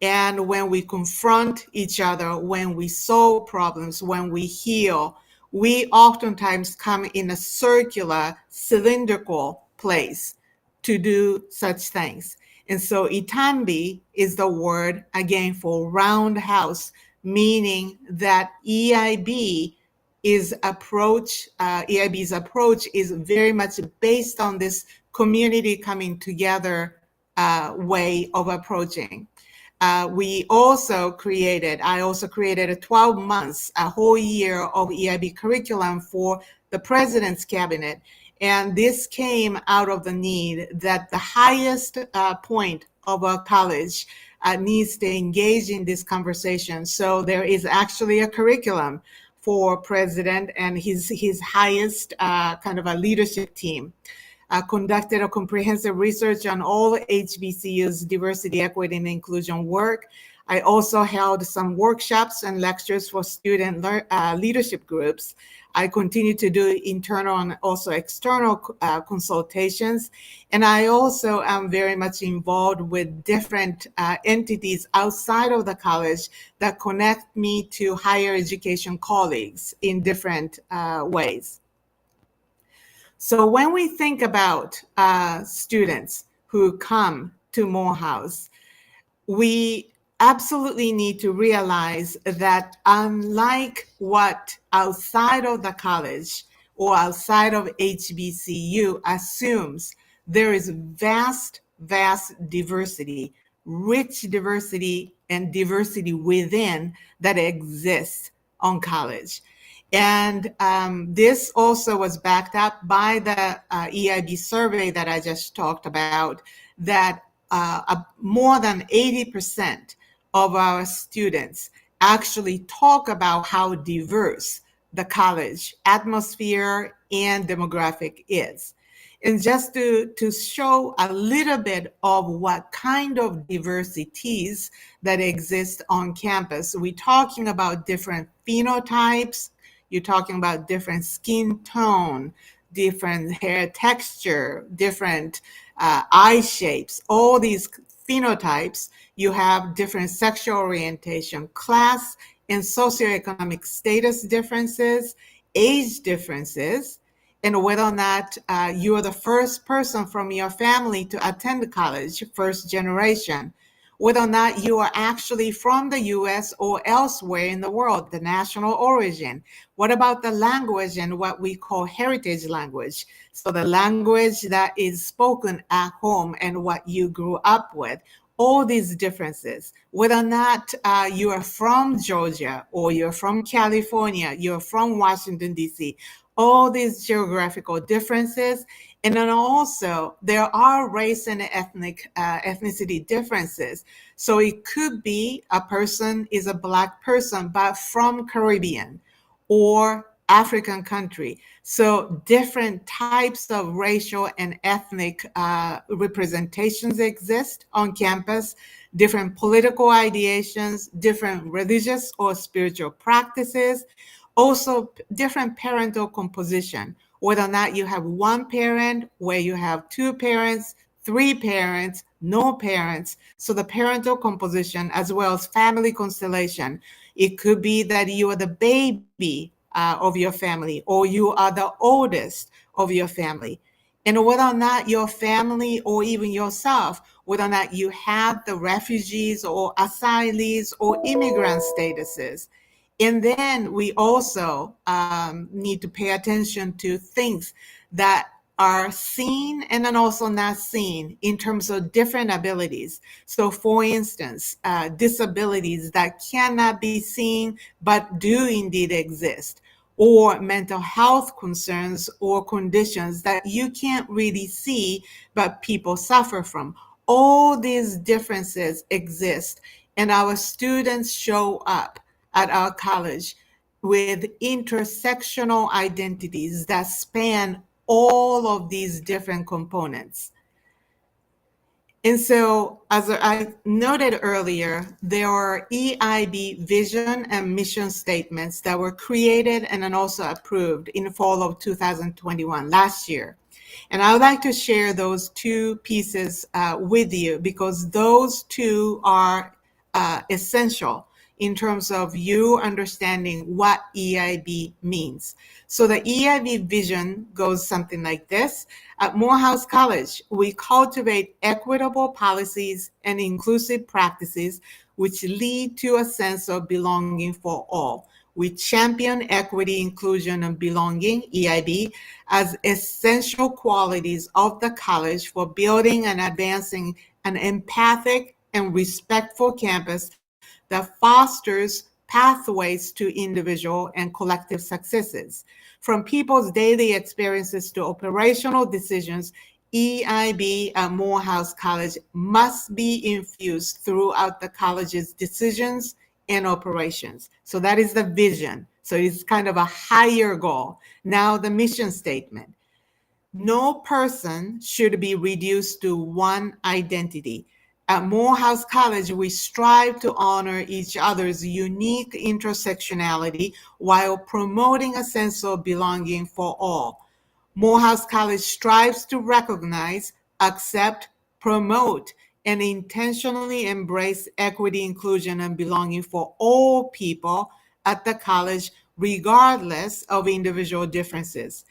And when we confront each other, when we solve problems, when we heal, we oftentimes come in a circular, cylindrical place to do such things. And so Itambi is the word, again, for roundhouse, meaning that EIB's approach is very much based on this community coming together way of approaching. I also created a 12 months, a whole year of EIB curriculum for the President's Cabinet. And this came out of the need that the highest point of a college needs to engage in this conversation. So there is actually a curriculum for President and his highest kind of a leadership team. Conducted a comprehensive research on all HBCU's diversity, equity, and inclusion work. I also held some workshops and lectures for student leadership groups. I continue to do internal and also external consultations. And I also am very much involved with different entities outside of the college that connect me to higher education colleagues in different ways. So when we think about students who come to Morehouse, we absolutely need to realize that unlike what outside of the college or outside of HBCU assumes, there is vast diversity, rich diversity, and diversity within that exists on college. And this also was backed up by the EIB survey that I just talked about, that more than 80% of our students actually talk about how diverse the college atmosphere and demographic is. And just to show a little bit of what kind of diversities that exist on campus, we're talking about different phenotypes. You're talking about different skin tone, different hair texture, different eye shapes, all these phenotypes. You have different sexual orientation, class and socioeconomic status differences, age differences, and whether or not you are the first person from your family to attend college, first generation, whether or not you are actually from the US or elsewhere in the world, the national origin. What about the language and what we call heritage language? So the language that is spoken at home and what you grew up with, all these differences, whether or not you are from Georgia or you're from California, you're from Washington, DC, all these geographical differences. And then also there are race and ethnicity differences. So it could be a person is a Black person, but from Caribbean or African country. So different types of racial and ethnic representations exist on campus, different political ideations, different religious or spiritual practices, also different parental composition, whether or not you have one parent, where you have two parents, three parents, no parents. So the parental composition as well as family constellation. It could be that you are the baby of your family, or you are the oldest of your family. And whether or not your family or even yourself, whether or not you have the refugees or asylees or immigrant statuses. And then we also need to pay attention to things that are seen and then also not seen in terms of different abilities. So for instance, disabilities that cannot be seen but do indeed exist, or mental health concerns or conditions that you can't really see but people suffer from. All these differences exist, and our students show up at our college with intersectional identities that span all of these different components. And so, as I noted earlier, there are EIB vision and mission statements that were created and then also approved in fall of 2021, last year. And I would like to share those two pieces with you because those two are essential in terms of you understanding what EIB means. So the EIB vision goes something like this. At Morehouse College, we cultivate equitable policies and inclusive practices which lead to a sense of belonging for all. We champion equity, inclusion, and belonging, EIB, as essential qualities of the college for building and advancing an empathic and respectful campus that fosters pathways to individual and collective successes. From people's daily experiences to operational decisions, EIB at Morehouse College must be infused throughout the college's decisions and operations. So that is the vision. So it's kind of a higher goal. Now the mission statement. No person should be reduced to one identity. At Morehouse College, we strive to honor each other's unique intersectionality while promoting a sense of belonging for all. Morehouse College strives to recognize, accept, promote, and intentionally embrace equity, inclusion, and belonging for all people at the college, regardless of individual differences.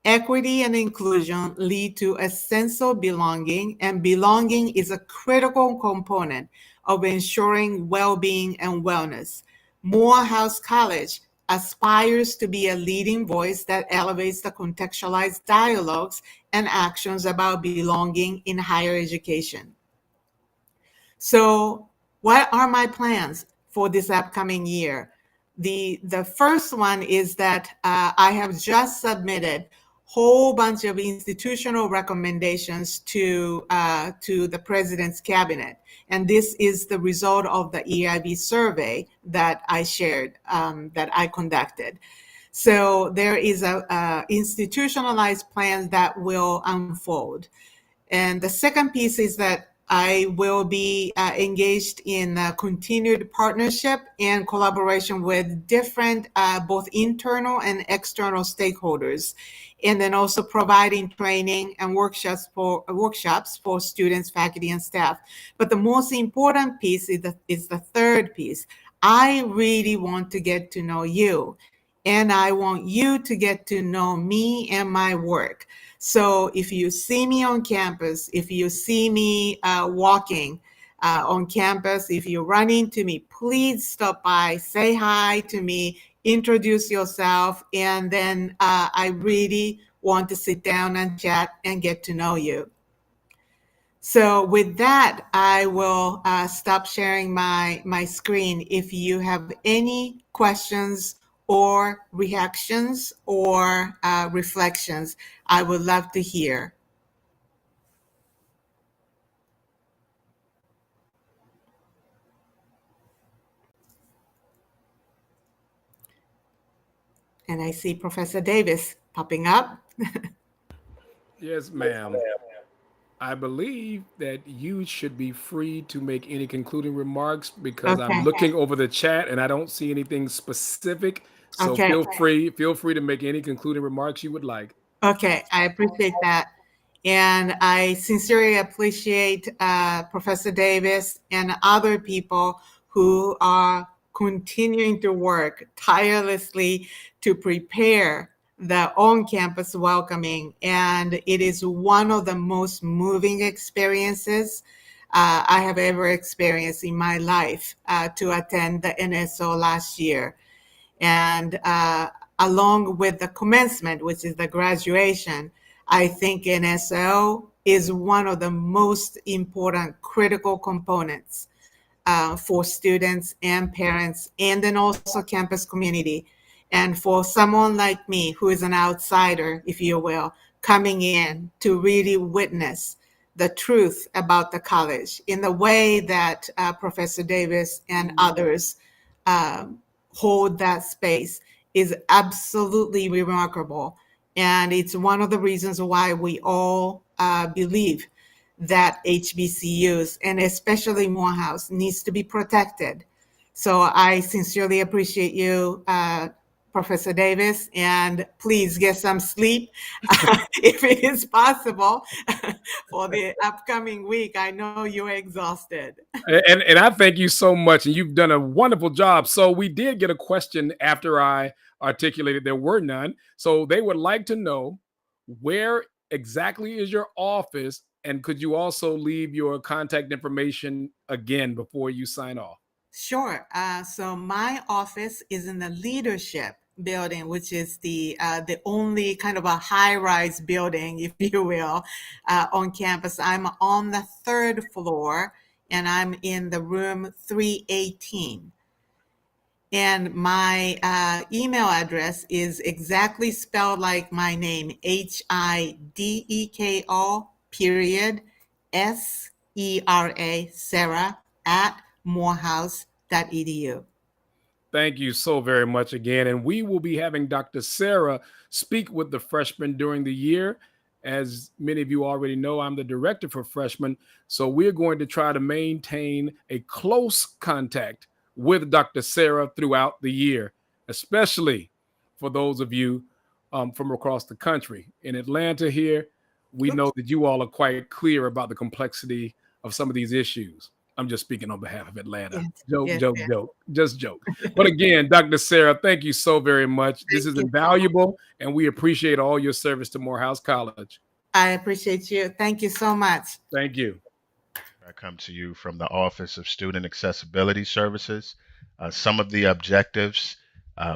Equity and inclusion lead to a sense of belonging, and belonging is a critical component of ensuring well-being and wellness. Morehouse College aspires to be a leading voice that elevates the contextualized dialogues and actions about belonging in higher education. So, what are my plans for this upcoming year? The first one is that I have just submitted whole bunch of institutional recommendations to the president's cabinet, and this is the result of the EIB survey that I shared, that I conducted. So there is a institutionalized plan that will unfold. And the second piece is that I will be engaged in continued partnership and collaboration with different both internal and external stakeholders, and then also providing training and workshops for students, faculty, and staff. But the most important piece is the third piece. I really want to get to know you, and I want you to get to know me and my work. So if you see me on campus, if you see me walking on campus, if you run into me, please stop by, say hi to me, introduce yourself, and then I really want to sit down and chat and get to know you. So with that, I will stop sharing my screen. If you have any questions or reactions or reflections, I would love to hear. And I see Professor Davis popping up. Yes, ma'am. I believe that you should be free to make any concluding remarks because I'm Okay. looking over the chat and I don't see anything specific. So Okay. feel free to make any concluding remarks you would like. Okay, I appreciate that. And I sincerely appreciate Professor Davis and other people who are continuing to work tirelessly to prepare the on-campus welcoming. And it is one of the most moving experiences I have ever experienced in my life to attend the NSO last year. And along with the commencement, which is the graduation, I think NSO is one of the most important critical components for students and parents, and then also campus community. And for someone like me, who is an outsider, if you will, coming in to really witness the truth about the college in the way that Professor Davis and others hold that space is absolutely remarkable. And it's one of the reasons why we all believe that HBCUs, and especially Morehouse, needs to be protected. So I sincerely appreciate you, Professor Davis, and please get some sleep if it is possible for the upcoming week. I know you're exhausted. And I thank you so much, and you've done a wonderful job. So we did get a question after I articulated there were none. So they would like to know, where exactly is your office, and could you also leave your contact information again before you sign off? Sure. So my office is in the leadership building, which is the only kind of a high-rise building, if you will, on campus. I'm on the third floor, and I'm in the room 318. And my email address is exactly spelled like my name, HIDEKO period SERA, Sarah, at morehouse.edu. Thank you so very much again. And we will be having Dr. Sarah speak with the freshmen during the year. As many of you already know, I'm the director for freshmen. So we're going to try to maintain a close contact with Dr. Sarah throughout the year, especially for those of you from across the country. In Atlanta here, we know that you all are quite clear about the complexity of some of these issues. I'm just speaking on behalf of Atlanta. Joke, joke, joke, just joke. But again, Dr. Sarah, thank you so very much. This is invaluable, and we appreciate all your service to Morehouse College. I appreciate you. Thank you so much. Thank you. I come to you from the Office of Student Accessibility Services. Some of the objectives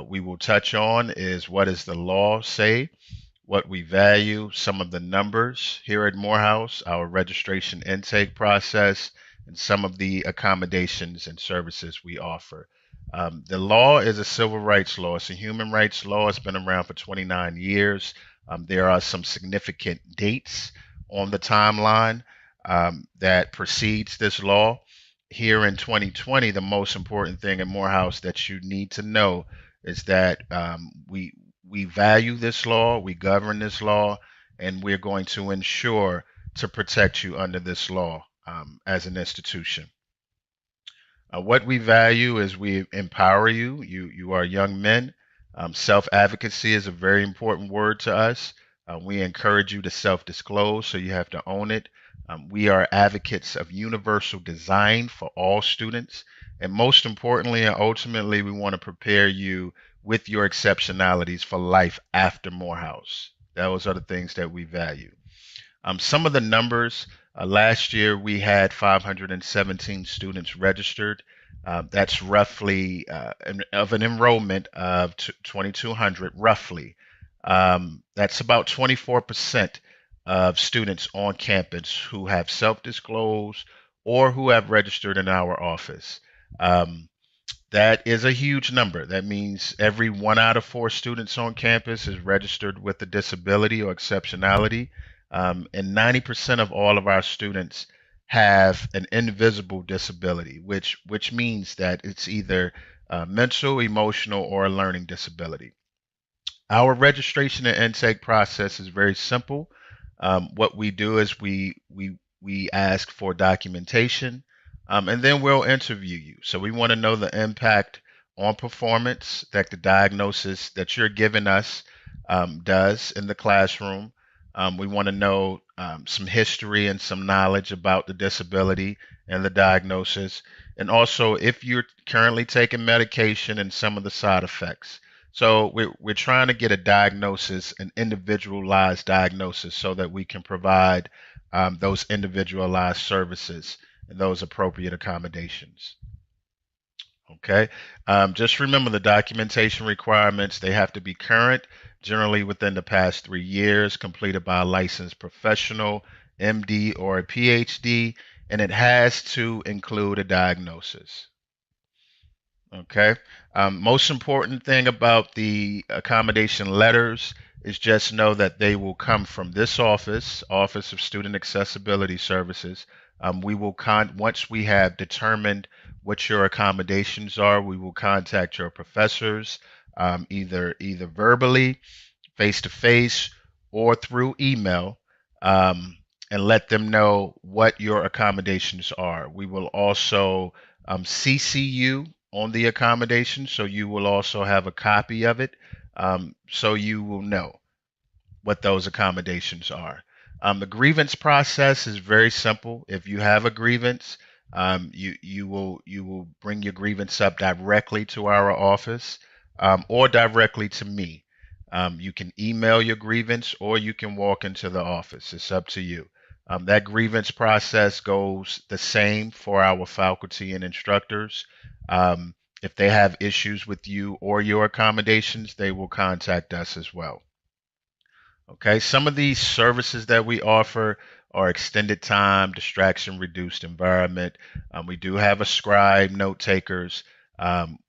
we will touch on is, what does the law say? What we value, some of the numbers here at Morehouse, our registration intake process, and some of the accommodations and services we offer. The law is a civil rights law. It's a human rights law. It's been around for 29 years. There are some significant dates on the timeline that precedes this law. Here in 2020, the most important thing in Morehouse that you need to know is that we value this law, we govern this law, and we're going to ensure to protect you under this law as an institution. What we value is we empower you. You are young men. Self-advocacy is a very important word to us. We encourage you to self-disclose, so you have to own it. We are advocates of universal design for all students. And most importantly and ultimately, we want to prepare you with your exceptionalities for life after Morehouse. Those are the things that we value. Some of the numbers, last year we had 517 students registered. That's roughly of an enrollment of 2,200, roughly. That's about 24% of students on campus who have self-disclosed or who have registered in our office. That is a huge number. That means every 1 out of 4 students on campus is registered with a disability or exceptionality. And 90% of all of our students have an invisible disability, which means that it's either mental, emotional, or a learning disability. Our registration and intake process is very simple. What we do is we ask for documentation, and then we'll interview you. So we want to know the impact on performance that the diagnosis that you're giving us does in the classroom. We want to know some history and some knowledge about the disability and the diagnosis, and also if you're currently taking medication and some of the side effects. So we're trying to get a diagnosis, an individualized diagnosis, so that we can provide those individualized services and those appropriate accommodations. Okay. Just remember the documentation requirements. They have to be current, generally within the past 3 years, completed by a licensed professional, MD or a PhD, and it has to include a diagnosis. Okay. Most important thing about the accommodation letters is just know that they will come from this office, Office of Student Accessibility Services. We will once we have determined what your accommodations are, we will contact your professors, either verbally, face to face, or through email, um, and let them know what your accommodations are. We will also CC you on the accommodation, so you will also have a copy of it, so you will know what those accommodations are. The grievance process is very simple. If you have a grievance, you will bring your grievance up directly to our office, or directly to me. You can email your grievance or you can walk into the office. It's up to you. That grievance process goes the same for our faculty and instructors. If they have issues with you or your accommodations, they will contact us as well. Okay, some of these services that we offer are extended time, distraction reduced environment. We do have a scribe, note takers.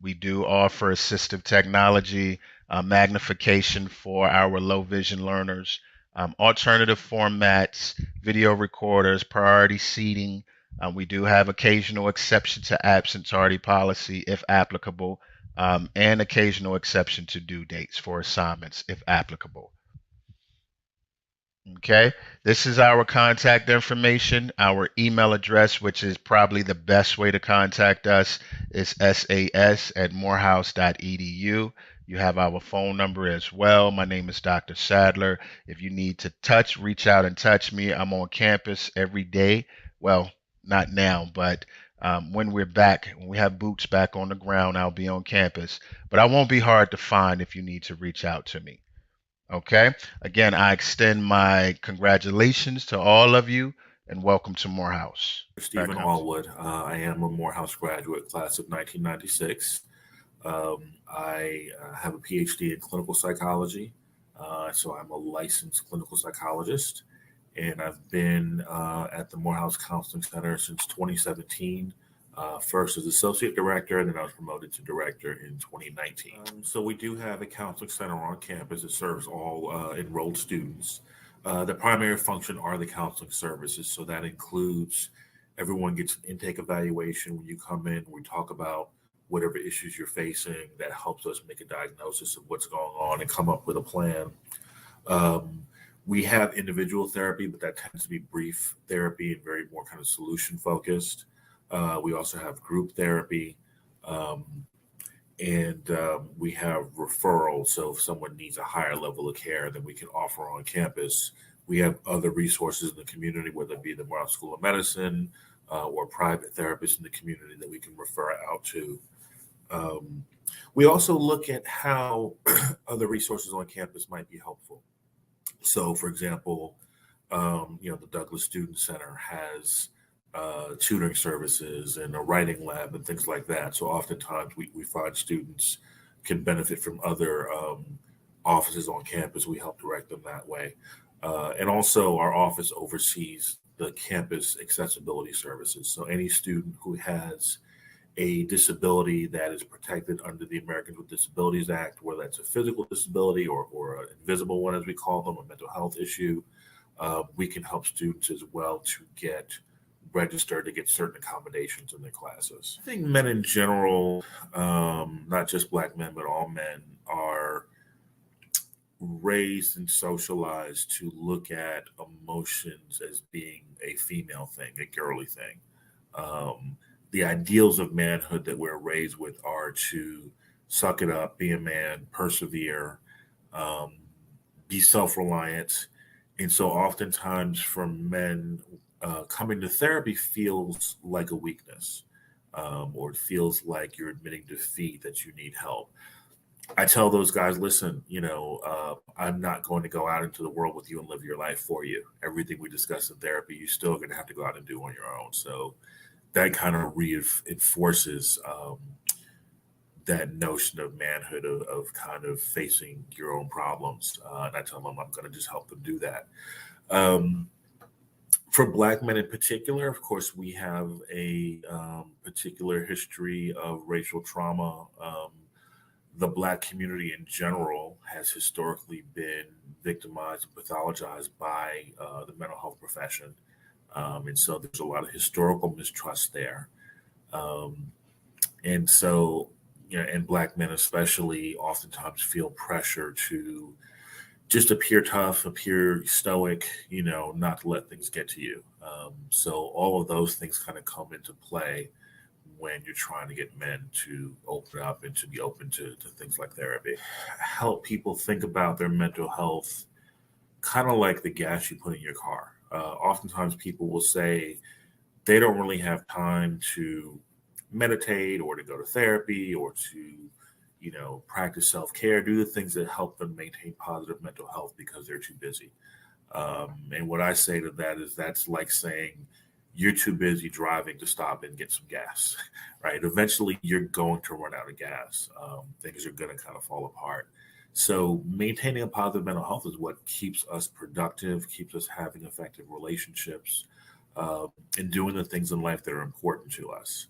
We do offer assistive technology, magnification for our low vision learners, alternative formats, video recorders, priority seating. We do have occasional exception to absence tardy policy if applicable, and occasional exception to due dates for assignments if applicable. Okay, this is our contact information. Our email address, which is probably the best way to contact us, is sas@morehouse.edu. You have our phone number as well. My name is Dr. Sadler. If you need to reach out and touch me. I'm on campus every day. Well, not now, but when we're back, when we have boots back on the ground, I'll be on campus. But I won't be hard to find if you need to reach out to me. Okay. Again, I extend my congratulations to all of you and welcome to Morehouse. Stephen Allwood. I am a Morehouse graduate, class of 1996. I have a PhD in clinical psychology, so I'm a licensed clinical psychologist, and I've been at the Morehouse Counseling Center since 2017. First as associate director, and then I was promoted to director in 2019. So we do have a counseling center on campus that serves all enrolled students. The primary function are the counseling services, so that includes everyone gets an intake evaluation when you come in. We talk about whatever issues you're facing. That helps us make a diagnosis of what's going on and come up with a plan. We have individual therapy, but that tends to be brief therapy and very more kind of solution focused. We also have group therapy, and we have referrals. So if someone needs a higher level of care than we can offer on campus, we have other resources in the community, whether it be the Morehouse School of Medicine or private therapists in the community that we can refer out to. We also look at how other resources on campus might be helpful. So, for example, the Douglas Student Center has tutoring services and a writing lab and things like that. So oftentimes we find students can benefit from other offices on campus. We help direct them that way. And also our office oversees the campus accessibility services. So any student who has a disability that is protected under the Americans with Disabilities Act, whether that's a physical disability or an invisible one, as we call them, a mental health issue, we can help students as well to get registered to get certain accommodations in their classes. I think men in general, not just Black men, but all men, are raised and socialized to look at emotions as being a female thing, a girly thing. The ideals of manhood that we're raised with are to suck it up, be a man, persevere, be self-reliant. And so oftentimes for men, coming to therapy feels like a weakness, or it feels like you're admitting defeat, that you need help. I tell those guys, listen, I'm not going to go out into the world with you and live your life for you. Everything we discuss in therapy, you're still going to have to go out and do on your own. So that kind of reinforces that notion of manhood, of kind of facing your own problems. And I tell them I'm going to just help them do that. Um, for Black men in particular, of course, we have a particular history of racial trauma. The Black community in general has historically been victimized and pathologized by the mental health profession. And so there's a lot of historical mistrust there. Um, and so, and Black men especially oftentimes feel pressure to just appear tough, appear stoic, not to let things get to you. So all of those things kind of come into play when you're trying to get men to open up and to be open to things like therapy. Help people think about their mental health kind of like the gas you put in your car. Oftentimes people will say they don't really have time to meditate or to go to therapy or to practice self-care, do the things that help them maintain positive mental health because they're too busy. And what I say to that is that's like saying you're too busy driving to stop and get some gas, right? Eventually you're going to run out of gas. Things are going to kind of fall apart. So maintaining a positive mental health is what keeps us productive, keeps us having effective relationships, and doing the things in life that are important to us.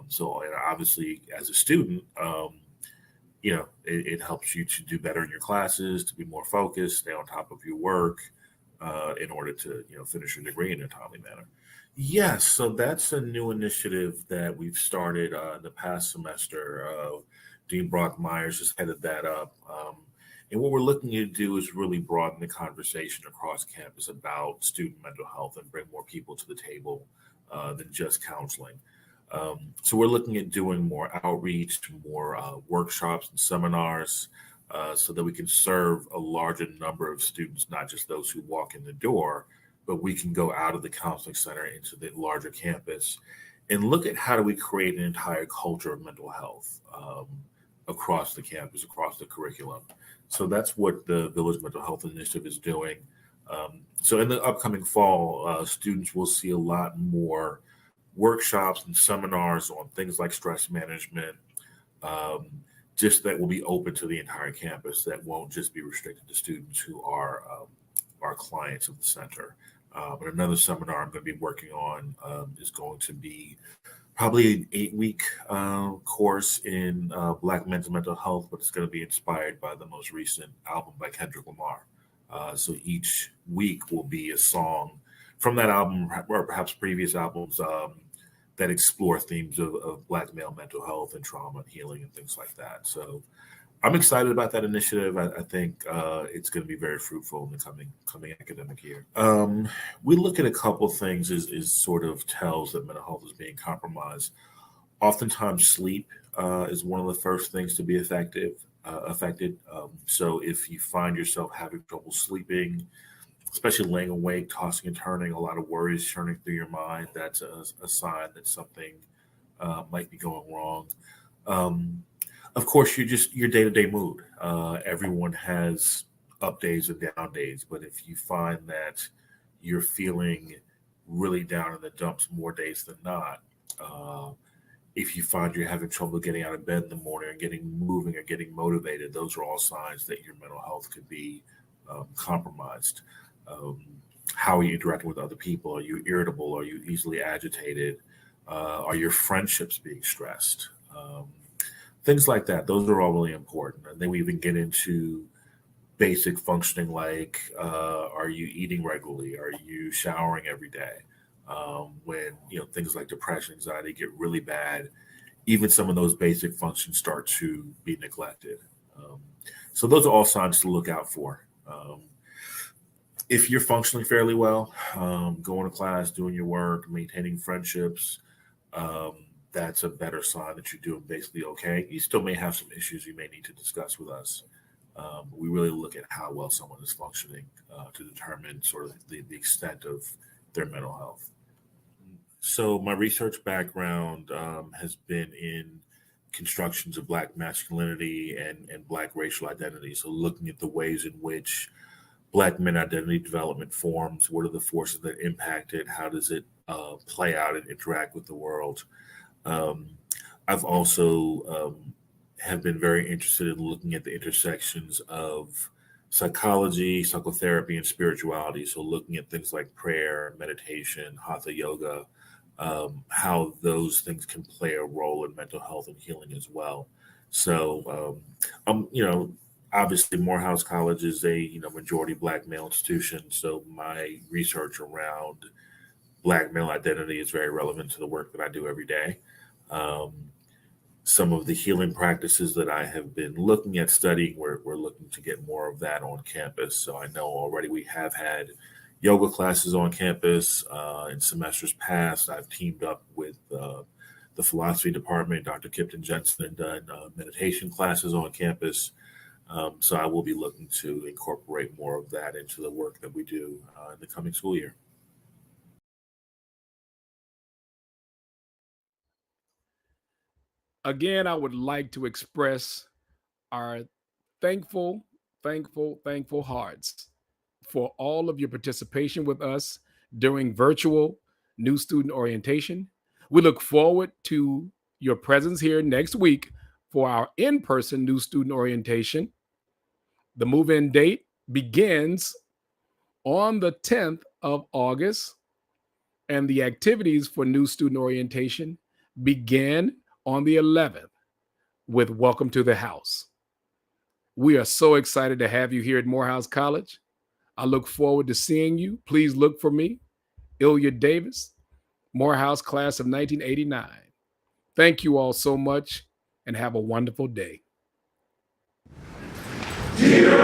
So and obviously as a student, it helps you to do better in your classes, to be more focused, stay on top of your work, in order to finish your degree in a timely manner. Yes, so that's a new initiative that we've started in the past semester. Dean Brock Myers has headed that up. And what we're looking to do is really broaden the conversation across campus about student mental health and bring more people to the table than just counseling. So we're looking at doing more outreach, more workshops and seminars, so that we can serve a larger number of students, not just those who walk in the door, but we can go out of the counseling center into the larger campus and look at how do we create an entire culture of mental health across the campus, across the curriculum. So that's what the Village Mental Health Initiative is doing. So in the upcoming fall, students will see a lot more workshops and seminars on things like stress management, just that will be open to the entire campus, that won't just be restricted to students who are our clients of the center. But another seminar I'm going to be working on is going to be probably an 8-week course in Black men's mental health, but it's going to be inspired by the most recent album by Kendrick Lamar. So each week will be a song from that album, or perhaps previous albums, that explore themes of Black male mental health and trauma and healing and things like that. So I'm excited about that initiative. I think it's going to be very fruitful in the coming academic year. We look at a couple things as sort of tells that mental health is being compromised. Oftentimes, sleep is one of the first things to be affected. So if you find yourself having trouble sleeping, especially laying awake, tossing and turning, a lot of worries churning through your mind, that's a sign that something might be going wrong. Of course, your day-to-day mood. Everyone has up days and down days, but if you find that you're feeling really down in the dumps more days than not, if you find you're having trouble getting out of bed in the morning or getting moving or getting motivated, those are all signs that your mental health could be compromised. How are you interacting with other people? Are you irritable? Are you easily agitated? Are your friendships being stressed? Things like that. Those are all really important. And then we even get into basic functioning like, are you eating regularly? Are you showering every day? When things like depression, anxiety get really bad, even some of those basic functions start to be neglected. So those are all signs to look out for. If you're functioning fairly well, going to class, doing your work, maintaining friendships, that's a better sign that you're doing basically okay. You still may have some issues you may need to discuss with us. We really look at how well someone is functioning to determine sort of the extent of their mental health. So my research background has been in constructions of Black masculinity and Black racial identity. So looking at the ways in which Black men identity development forms, what are the forces that impact it, how does it play out and interact with the world. I've also have been very interested in looking at the intersections of psychology, psychotherapy, and spirituality. So, looking at things like prayer, meditation, hatha yoga, how those things can play a role in mental health and healing as well. So, obviously, Morehouse College is a majority Black male institution. So, my research around Black male identity is very relevant to the work that I do every day. Um, some of the healing practices that I have been looking at studying, we're looking to get more of that on campus. So I know already we have had yoga classes on campus in semesters past. I've teamed up with the philosophy department, Dr. Kipton Jensen, and done meditation classes on campus. So I will be looking to incorporate more of that into the work that we do in the coming school year. Again, I would like to express our thankful, thankful hearts for all of your participation with us during virtual new student orientation. We look forward to your presence here next week for our in-person new student orientation. The move-in date begins on the 10th of August, and the activities for new student orientation begin on the 11th with Welcome to the House. We are so excited to have you here at Morehouse College. I look forward to seeing you. Please look for me, Ilya Davis, Morehouse class of 1989. Thank you all so much and have a wonderful day. Dear